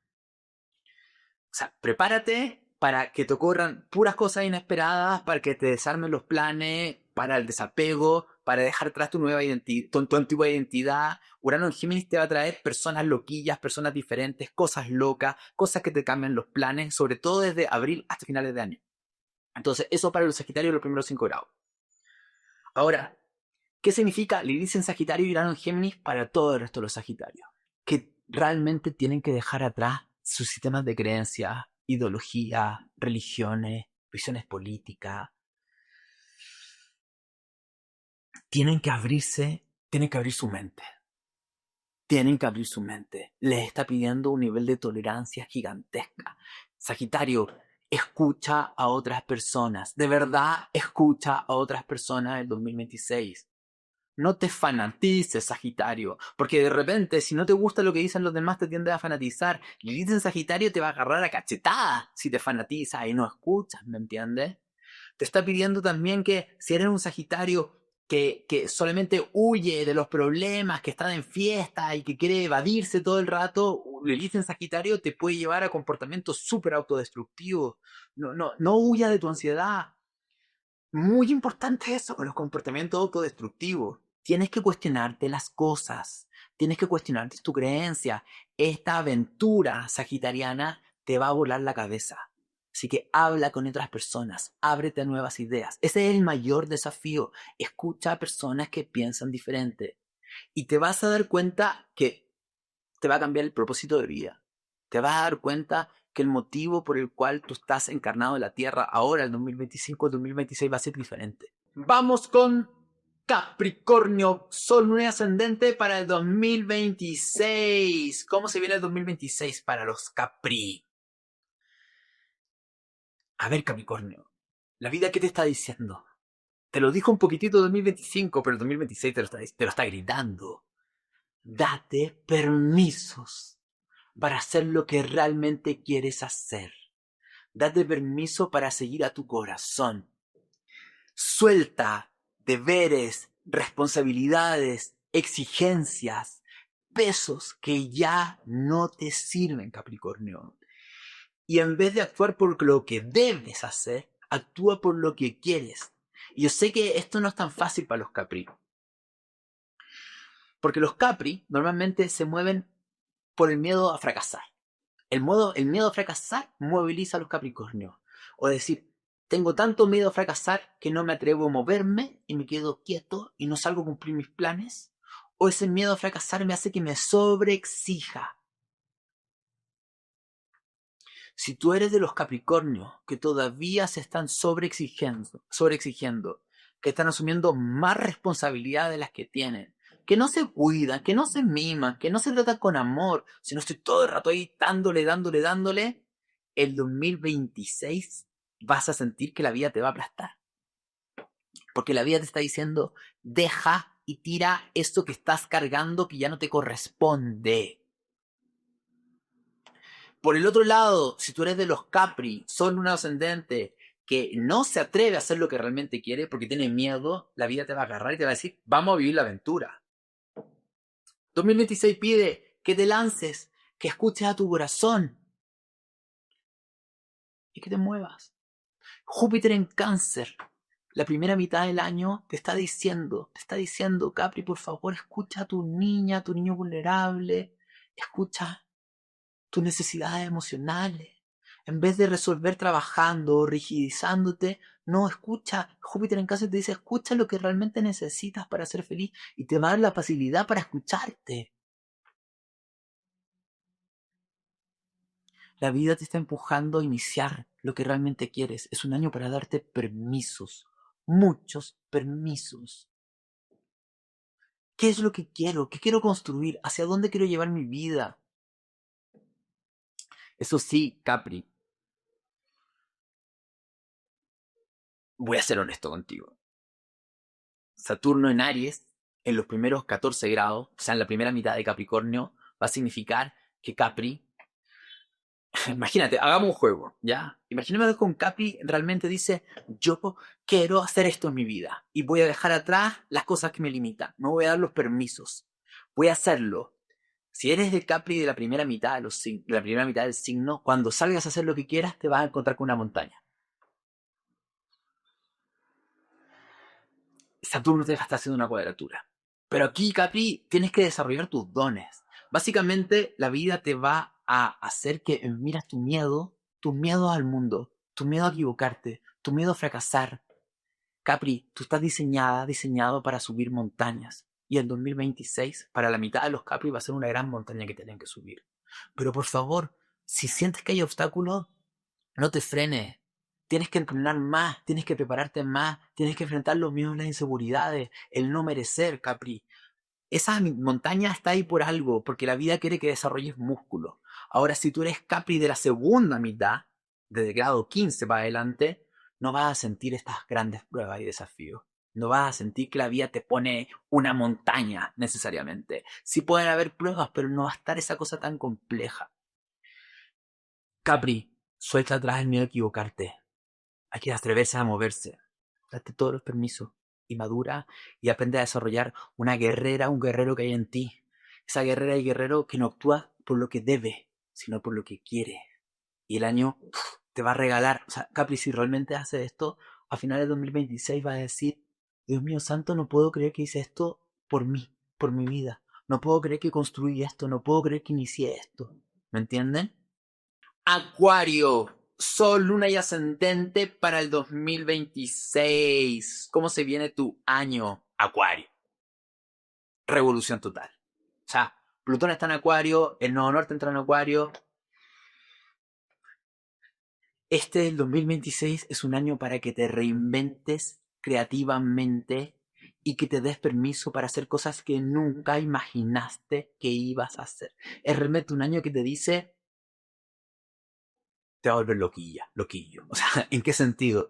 O sea, prepárate para que te ocurran puras cosas inesperadas, para que te desarmen los planes, para el desapego, para dejar atrás tu nueva identidad, tu antigua identidad. Urano en Géminis te va a traer personas loquillas, personas diferentes, cosas locas, cosas que te cambian los planes, sobre todo desde abril hasta finales de año. Entonces, eso para los Sagitarios de los primeros 5 grados. Ahora, ¿qué significa Lilith en Sagitario y Urano en Géminis para todo el resto de los Sagitarios? Que realmente tienen que dejar atrás sus sistemas de creencias, ideologías, religiones, visiones políticas. Tienen que abrirse, tienen que abrir su mente. Tienen que abrir su mente. Les está pidiendo un nivel de tolerancia gigantesca. Sagitario, escucha a otras personas. De verdad, escucha a otras personas del 2026. No te fanatices, Sagitario, porque de repente, si no te gusta lo que dicen los demás, te tiendes a fanatizar. Lilith en Sagitario te va a agarrar a cachetada si te fanatizas y no escuchas, ¿me entiendes? Te está pidiendo también que si eres un Sagitario que solamente huye de los problemas, que está en fiesta y que quiere evadirse todo el rato, Lilith en Sagitario te puede llevar a comportamientos súper autodestructivos. No huya de tu ansiedad. Muy importante eso con los comportamientos autodestructivos. Tienes que cuestionarte las cosas. Tienes que cuestionarte tu creencia. Esta aventura sagitariana te va a volar la cabeza. Así que habla con otras personas. Ábrete a nuevas ideas. Ese es el mayor desafío. Escucha a personas que piensan diferente. Y te vas a dar cuenta que te va a cambiar el propósito de vida. Te vas a dar cuenta que el motivo por el cual tú estás encarnado en la Tierra ahora, el 2025, el 2026, va a ser diferente. Vamos con Capricornio, Sol, Luna y Ascendente para el 2026. ¿Cómo se viene el 2026 para los Capri? A ver, Capricornio, ¿la vida qué te está diciendo? Te lo dijo un poquitito 2025, pero el 2026 te lo está gritando. Date permisos para hacer lo que realmente quieres hacer. Date permiso para seguir a tu corazón. Suelta deberes, responsabilidades, exigencias, pesos que ya no te sirven, Capricornio. Y en vez de actuar por lo que debes hacer, actúa por lo que quieres. Y yo sé que esto no es tan fácil para los Capri. Porque los Capri normalmente se mueven por el miedo a fracasar. El miedo a fracasar moviliza a los Capricornios. O decir, tengo tanto miedo a fracasar que no me atrevo a moverme y me quedo quieto y no salgo a cumplir mis planes. O ese miedo a fracasar me hace que me sobreexija. Si tú eres de los Capricornios que todavía se están sobreexigiendo, que están asumiendo más responsabilidad de las que tienen, que no se cuidan, que no se miman, que no se tratan con amor, sino estoy todo el rato ahí dándole, el 2026 vas a sentir que la vida te va a aplastar. Porque la vida te está diciendo, deja y tira esto que estás cargando que ya no te corresponde. Por el otro lado, si tú eres de los Capri, son un ascendente que no se atreve a hacer lo que realmente quiere porque tiene miedo, la vida te va a agarrar y te va a decir, vamos a vivir la aventura. 2026 pide que te lances, que escuches a tu corazón y que te muevas. Júpiter en Cáncer, la primera mitad del año te está diciendo, Capri, por favor, escucha a tu niña, a tu niño vulnerable, escucha tus necesidades emocionales. En vez de resolver trabajando o rigidizándote, no, escucha. Júpiter en Cáncer te dice, escucha lo que realmente necesitas para ser feliz y te va a dar la facilidad para escucharte. La vida te está empujando a iniciar lo que realmente quieres. Es un año para darte permisos, muchos permisos. ¿Qué es lo que quiero? ¿Qué quiero construir? ¿Hacia dónde quiero llevar mi vida? Eso sí, Capri, voy a ser honesto contigo. Saturno en Aries, en los primeros 14 grados, o sea, en la primera mitad de Capricornio, va a significar que Capri, imagínate, hagamos un juego, ¿ya? Imagínate que con Capri realmente dice, yo quiero hacer esto en mi vida y voy a dejar atrás las cosas que me limitan, no voy a dar los permisos, voy a hacerlo. Si eres de Capri de la primera mitad, de la primera mitad del signo, cuando salgas a hacer lo que quieras, te vas a encontrar con una montaña. Saturno te está haciendo una cuadratura. Pero aquí, Capri, tienes que desarrollar tus dones. Básicamente, la vida te va a hacer que miras tu miedo al mundo, tu miedo a equivocarte, tu miedo a fracasar. Capri, tú estás diseñado para subir montañas. Y el 2026, para la mitad de los Capri, va a ser una gran montaña que tienen que subir. Pero por favor, si sientes que hay obstáculos, no te frenes. Tienes que entrenar más, tienes que prepararte más, tienes que enfrentar los miedos, las inseguridades, el no merecer, Capri. Esa montaña está ahí por algo, porque la vida quiere que desarrolles músculo. Ahora, si tú eres Capri de la segunda mitad, desde grado 15 para adelante, no vas a sentir estas grandes pruebas y desafíos. No vas a sentir que la vida te pone una montaña necesariamente. Sí pueden haber pruebas, pero no va a estar esa cosa tan compleja. Capri, suelta atrás el miedo a equivocarte. Hay que atreverse a moverse. Date todos los permisos y madura y aprende a desarrollar una guerrera, un guerrero que hay en ti. Esa guerrera y guerrero que no actúa por lo que debe, sino por lo que quiere. Y el año te va a regalar. O sea, Capri, si realmente hace esto, a finales de 2026 va a decir, Dios mío santo, no puedo creer que hice esto por mí, por mi vida. No puedo creer que construí esto, no puedo creer que inicié esto. ¿Me entienden? Acuario, Sol, Luna y Ascendente para el 2026. ¿Cómo se viene tu año, Acuario? Revolución total. O sea, Plutón está en Acuario, el Nodo Norte entra en Acuario. Este del 2026 es un año para que te reinventes creativamente y que te des permiso para hacer cosas que nunca imaginaste que ibas a hacer. Es realmente un año que te dice, te va a volver loquillo. O sea, ¿en qué sentido?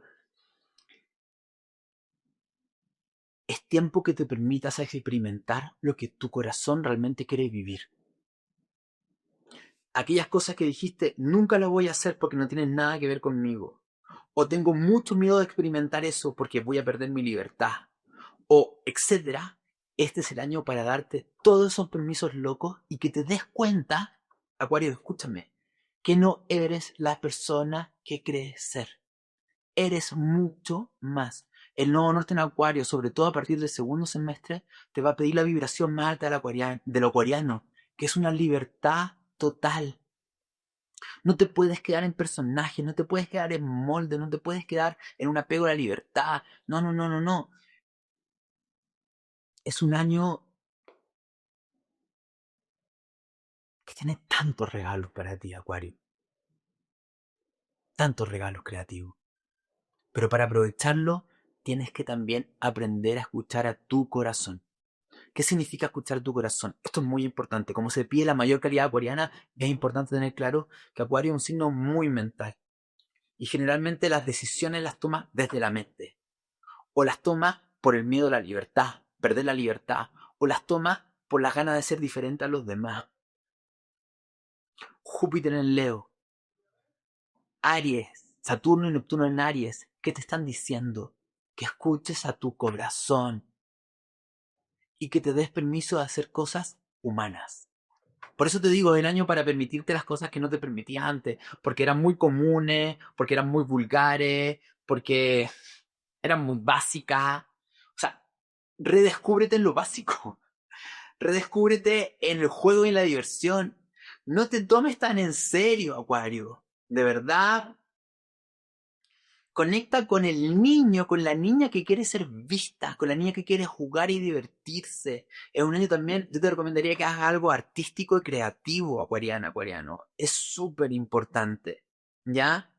Es tiempo que te permitas experimentar lo que tu corazón realmente quiere vivir. Aquellas cosas que dijiste, nunca lo voy a hacer porque no tienen nada que ver conmigo. O tengo mucho miedo de experimentar eso porque voy a perder mi libertad. O etcétera. Este es el año para darte todos esos permisos locos y que te des cuenta, Acuario, escúchame, que no eres la persona que crees ser. Eres mucho más. El nodo norte en Acuario, sobre todo a partir del segundo semestre, te va a pedir la vibración más alta del acuariano, que es una libertad total. No te puedes quedar en personaje, no te puedes quedar en molde, no te puedes quedar en un apego a la libertad. No. Es un año que tiene tantos regalos para ti, Acuario. Tantos regalos creativos. Pero para aprovecharlo, tienes que también aprender a escuchar a tu corazón. ¿Qué significa escuchar tu corazón? Esto es muy importante. Como se pide la mayor calidad acuariana, es importante tener claro que Acuario es un signo muy mental. Y generalmente las decisiones las tomas desde la mente. O las tomas por el miedo a la libertad, perder la libertad. O las tomas por las ganas de ser diferente a los demás. Júpiter en Leo, Aries, Saturno y Neptuno en Aries. ¿Qué te están diciendo? Que escuches a tu corazón y que te des permiso de hacer cosas humanas. Por eso te digo, el año para permitirte las cosas que no te permitías antes, porque eran muy comunes, porque eran muy vulgares, porque eran muy básicas. O sea, redescúbrete en lo básico. Redescúbrete en el juego y en la diversión. No te tomes tan en serio, Acuario. De verdad, conecta con el niño, con la niña que quiere ser vista, con la niña que quiere jugar y divertirse. Es un año también, yo te recomendaría que hagas algo artístico y creativo, acuariano. Es súper importante, ¿ya?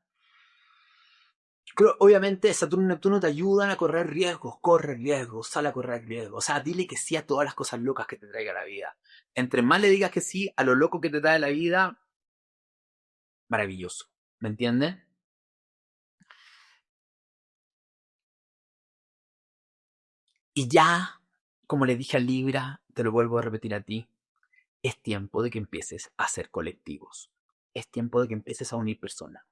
Obviamente Saturno y Neptuno te ayudan a correr riesgos, corre riesgos, sale a correr riesgos. O sea, dile que sí a todas las cosas locas que te traiga la vida. Entre más le digas que sí a lo loco que te trae la vida, maravilloso. ¿Me entiendes? Y ya, como le dije a Libra, te lo vuelvo a repetir a ti, es tiempo de que empieces a hacer colectivos. Es tiempo de que empieces a unir personas.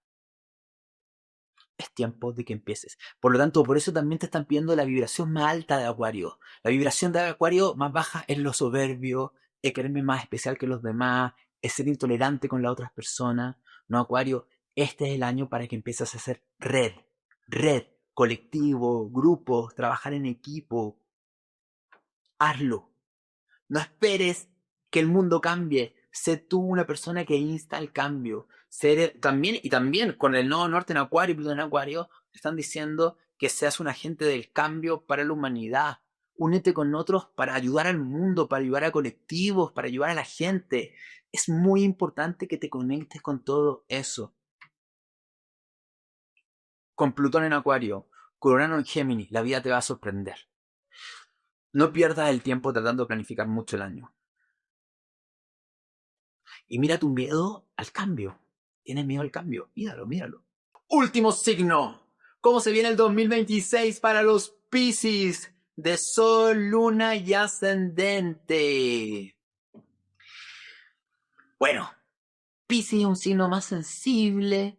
Es tiempo de que empieces. Por lo tanto, por eso también te están pidiendo la vibración más alta de Acuario. La vibración de Acuario más baja es lo soberbio, es quererme más especial que los demás, es ser intolerante con las otras personas. No, Acuario, este es el año para que empieces a hacer red, colectivo, grupos, trabajar en equipo. Hazlo. No esperes que el mundo cambie. Sé tú una persona que insta el cambio. También con el nodo norte en Acuario y Plutón en Acuario, te están diciendo que seas un agente del cambio para la humanidad. Únete con otros para ayudar al mundo, para ayudar a colectivos, para ayudar a la gente. Es muy importante que te conectes con todo eso. Con Plutón en Acuario, con Urano en Géminis, la vida te va a sorprender. No pierdas el tiempo tratando de planificar mucho el año. Y mira tu miedo al cambio. ¿Tienes miedo al cambio? Míralo. Último signo. ¿Cómo se viene el 2026 para los Piscis? De Sol, Luna y Ascendente. Bueno, Piscis es un signo más sensible,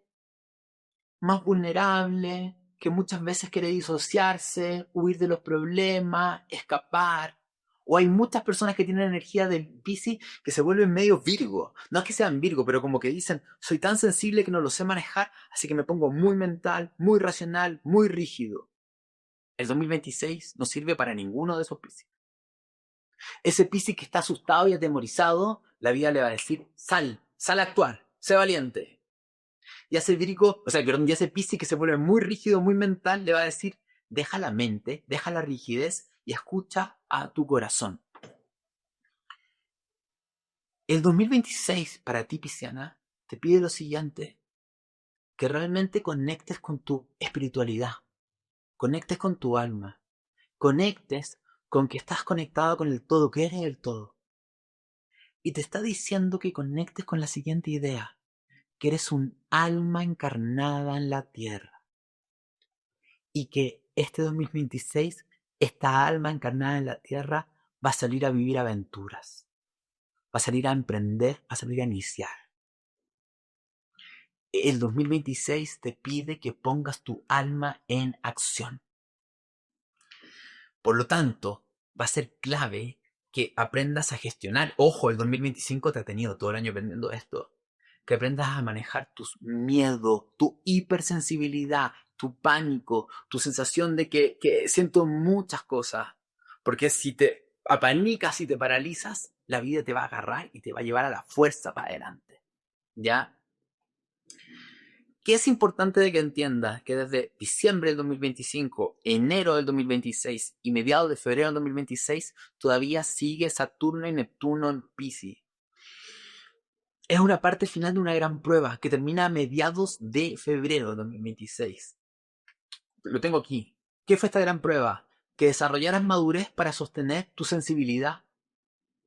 más vulnerable, que muchas veces quiere disociarse, huir de los problemas, escapar. O hay muchas personas que tienen energía del Piscis que se vuelven medio Virgo. No es que sean Virgo, pero como que dicen, soy tan sensible que no lo sé manejar, así que me pongo muy mental, muy racional, muy rígido. El 2026 no sirve para ninguno de esos Piscis. Ese Piscis que está asustado y atemorizado, la vida le va a decir, sal a actuar, sé valiente. Y ese Virgo, y ese Piscis que se vuelve muy rígido, muy mental, le va a decir, deja la mente, deja la rigidez y escucha a tu corazón. El 2026 para ti, Pisciana, te pide lo siguiente, que realmente conectes con tu espiritualidad, conectes con tu alma, conectes con que estás conectado con el todo, que eres el todo. Y te está diciendo que conectes con la siguiente idea, que eres un alma encarnada en la tierra. Y que este 2026, esta alma encarnada en la tierra va a salir a vivir aventuras, va a salir a emprender, va a salir a iniciar. El 2026 te pide que pongas tu alma en acción. Por lo tanto, va a ser clave que aprendas a gestionar. Ojo, el 2025 te ha tenido todo el año aprendiendo esto. Que aprendas a manejar tus miedos, tu hipersensibilidad, tu pánico, tu sensación de que siento muchas cosas. Porque si te apanicas y te paralizas, la vida te va a agarrar y te va a llevar a la fuerza para adelante. ¿Ya? ¿Qué es importante de que entiendas? Que desde diciembre del 2025, enero del 2026 y mediados de febrero del 2026 todavía sigue Saturno y Neptuno en Piscis. Es una parte final de una gran prueba que termina a mediados de febrero de 2026. Lo tengo aquí. ¿Qué fue esta gran prueba? Que desarrollaras madurez para sostener tu sensibilidad,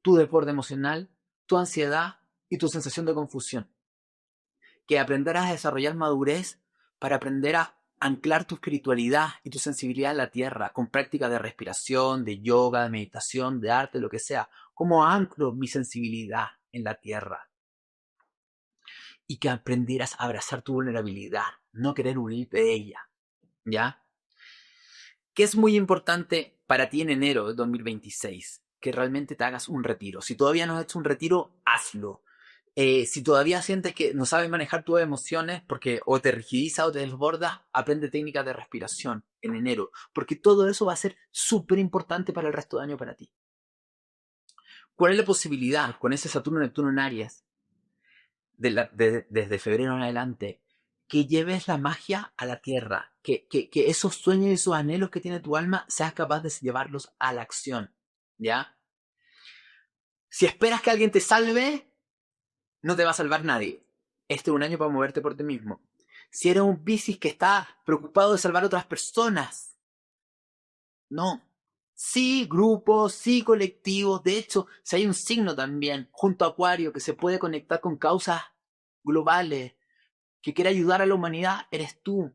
tu desborde emocional, tu ansiedad y tu sensación de confusión. Que aprenderás a desarrollar madurez para aprender a anclar tu espiritualidad y tu sensibilidad en la tierra, con prácticas de respiración, de yoga, de meditación, de arte, lo que sea. ¿Cómo anclo mi sensibilidad en la tierra? Y que aprendieras a abrazar tu vulnerabilidad, no querer huir de ella, ¿ya? ¿Qué es muy importante para ti en enero de 2026? Que realmente te hagas un retiro. Si todavía no has hecho un retiro, hazlo. Si todavía sientes que no sabes manejar tus emociones porque o te rigidiza o te desbordas, aprende técnicas de respiración en enero, porque todo eso va a ser súper importante para el resto del año para ti. ¿Cuál es la posibilidad con ese Saturno-Neptuno en Aries, desde febrero en adelante, que lleves la magia a la tierra, que esos sueños y esos anhelos que tiene tu alma seas capaz de llevarlos a la acción, ¿ya? Si esperas que alguien te salve, no te va a salvar nadie. Este es un año para moverte por ti mismo. Si eres un Piscis que está preocupado de salvar a otras personas, no. Sí, grupos, sí, colectivos. De hecho, si hay un signo también, junto a Acuario, que se puede conectar con causas globales, que quiere ayudar a la humanidad, eres tú.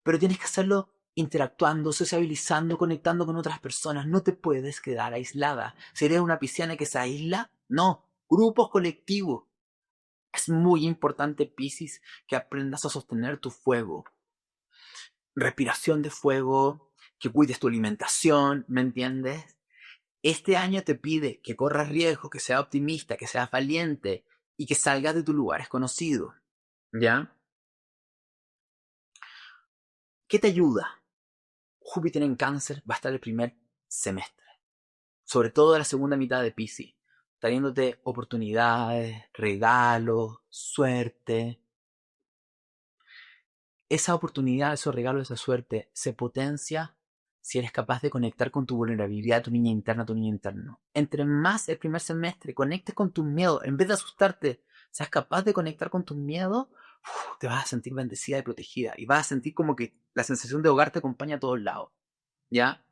Pero tienes que hacerlo interactuando, sociabilizando, conectando con otras personas. No te puedes quedar aislada. Si eres una pisciana que se aísla, no. Grupos colectivos. Es muy importante, Piscis, que aprendas a sostener tu fuego. Respiración de fuego, que cuides tu alimentación, ¿me entiendes? Este año te pide que corras riesgo, que seas optimista, que seas valiente y que salgas de tu lugar desconocido. ¿Ya? ¿Qué te ayuda? Júpiter en Cáncer va a estar el primer semestre. Sobre todo la segunda mitad de Piscis. Trayéndote oportunidades, regalos, suerte. Esa oportunidad, esos regalos, esa suerte se potencia si eres capaz de conectar con tu vulnerabilidad, tu niña interna, tu niño interno. Entre más el primer semestre conectes con tus miedos, en vez de asustarte, seas capaz de conectar con tus miedos, te vas a sentir bendecida y protegida. Y vas a sentir como que la sensación de hogar te acompaña a todos lados. ¿Ya?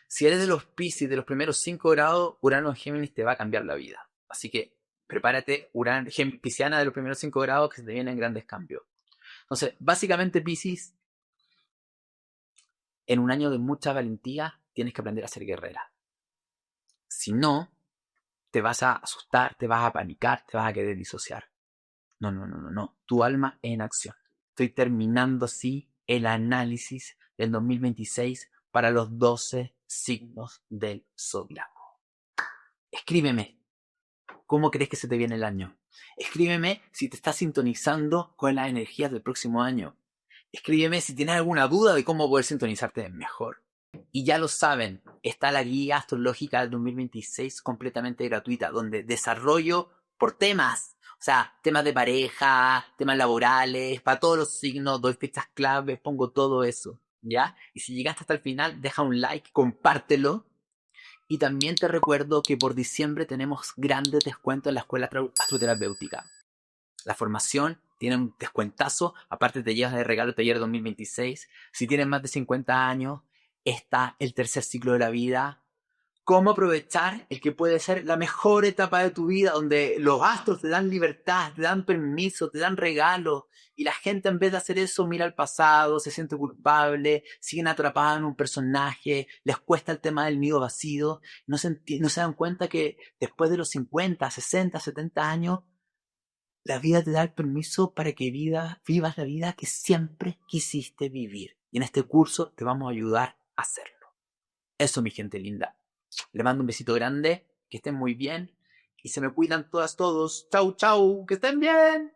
Si eres de los Piscis, de los primeros 5 grados, Urano en Géminis te va a cambiar la vida. Así que prepárate, Urano Pisciana de los primeros 5 grados, que se te vienen grandes cambios. Entonces, básicamente, Piscis, en un año de mucha valentía, tienes que aprender a ser guerrera. Si no, te vas a asustar, te vas a panicar, te vas a querer disociar. No, no, no, no, no. Tu alma en acción. Estoy terminando así el análisis del 2026 para los 12 signos del zodiaco. Escríbeme. ¿Cómo crees que se te viene el año? Escríbeme si te estás sintonizando con las energías del próximo año. Escríbeme si tienes alguna duda de cómo poder sintonizarte mejor. Y ya lo saben, está la guía astrológica del 2026 completamente gratuita, donde desarrollo por temas. O sea, temas de pareja, temas laborales, para todos los signos, doy fechas claves, pongo todo eso, ¿ya? Y si llegaste hasta el final, deja un like, compártelo. Y también te recuerdo que por diciembre tenemos grandes descuentos en la escuela astroterapéutica. La formación tiene un descuentazo, aparte te llevas de regalo el taller 2026. Si tienes más de 50 años, está el tercer ciclo de la vida. Cómo aprovechar el que puede ser la mejor etapa de tu vida, donde los astros te dan libertad, te dan permiso, te dan regalos, y la gente en vez de hacer eso mira al pasado, se siente culpable, siguen atrapados en un personaje, les cuesta el tema del nido vacío, no se dan cuenta que después de los 50, 60, 70 años, la vida te da el permiso para que vivas la vida que siempre quisiste vivir. Y en este curso te vamos a ayudar a hacerlo. Eso, mi gente linda. Le mando un besito grande, que estén muy bien y se me cuidan todas, todos. Chau, chau, que estén bien.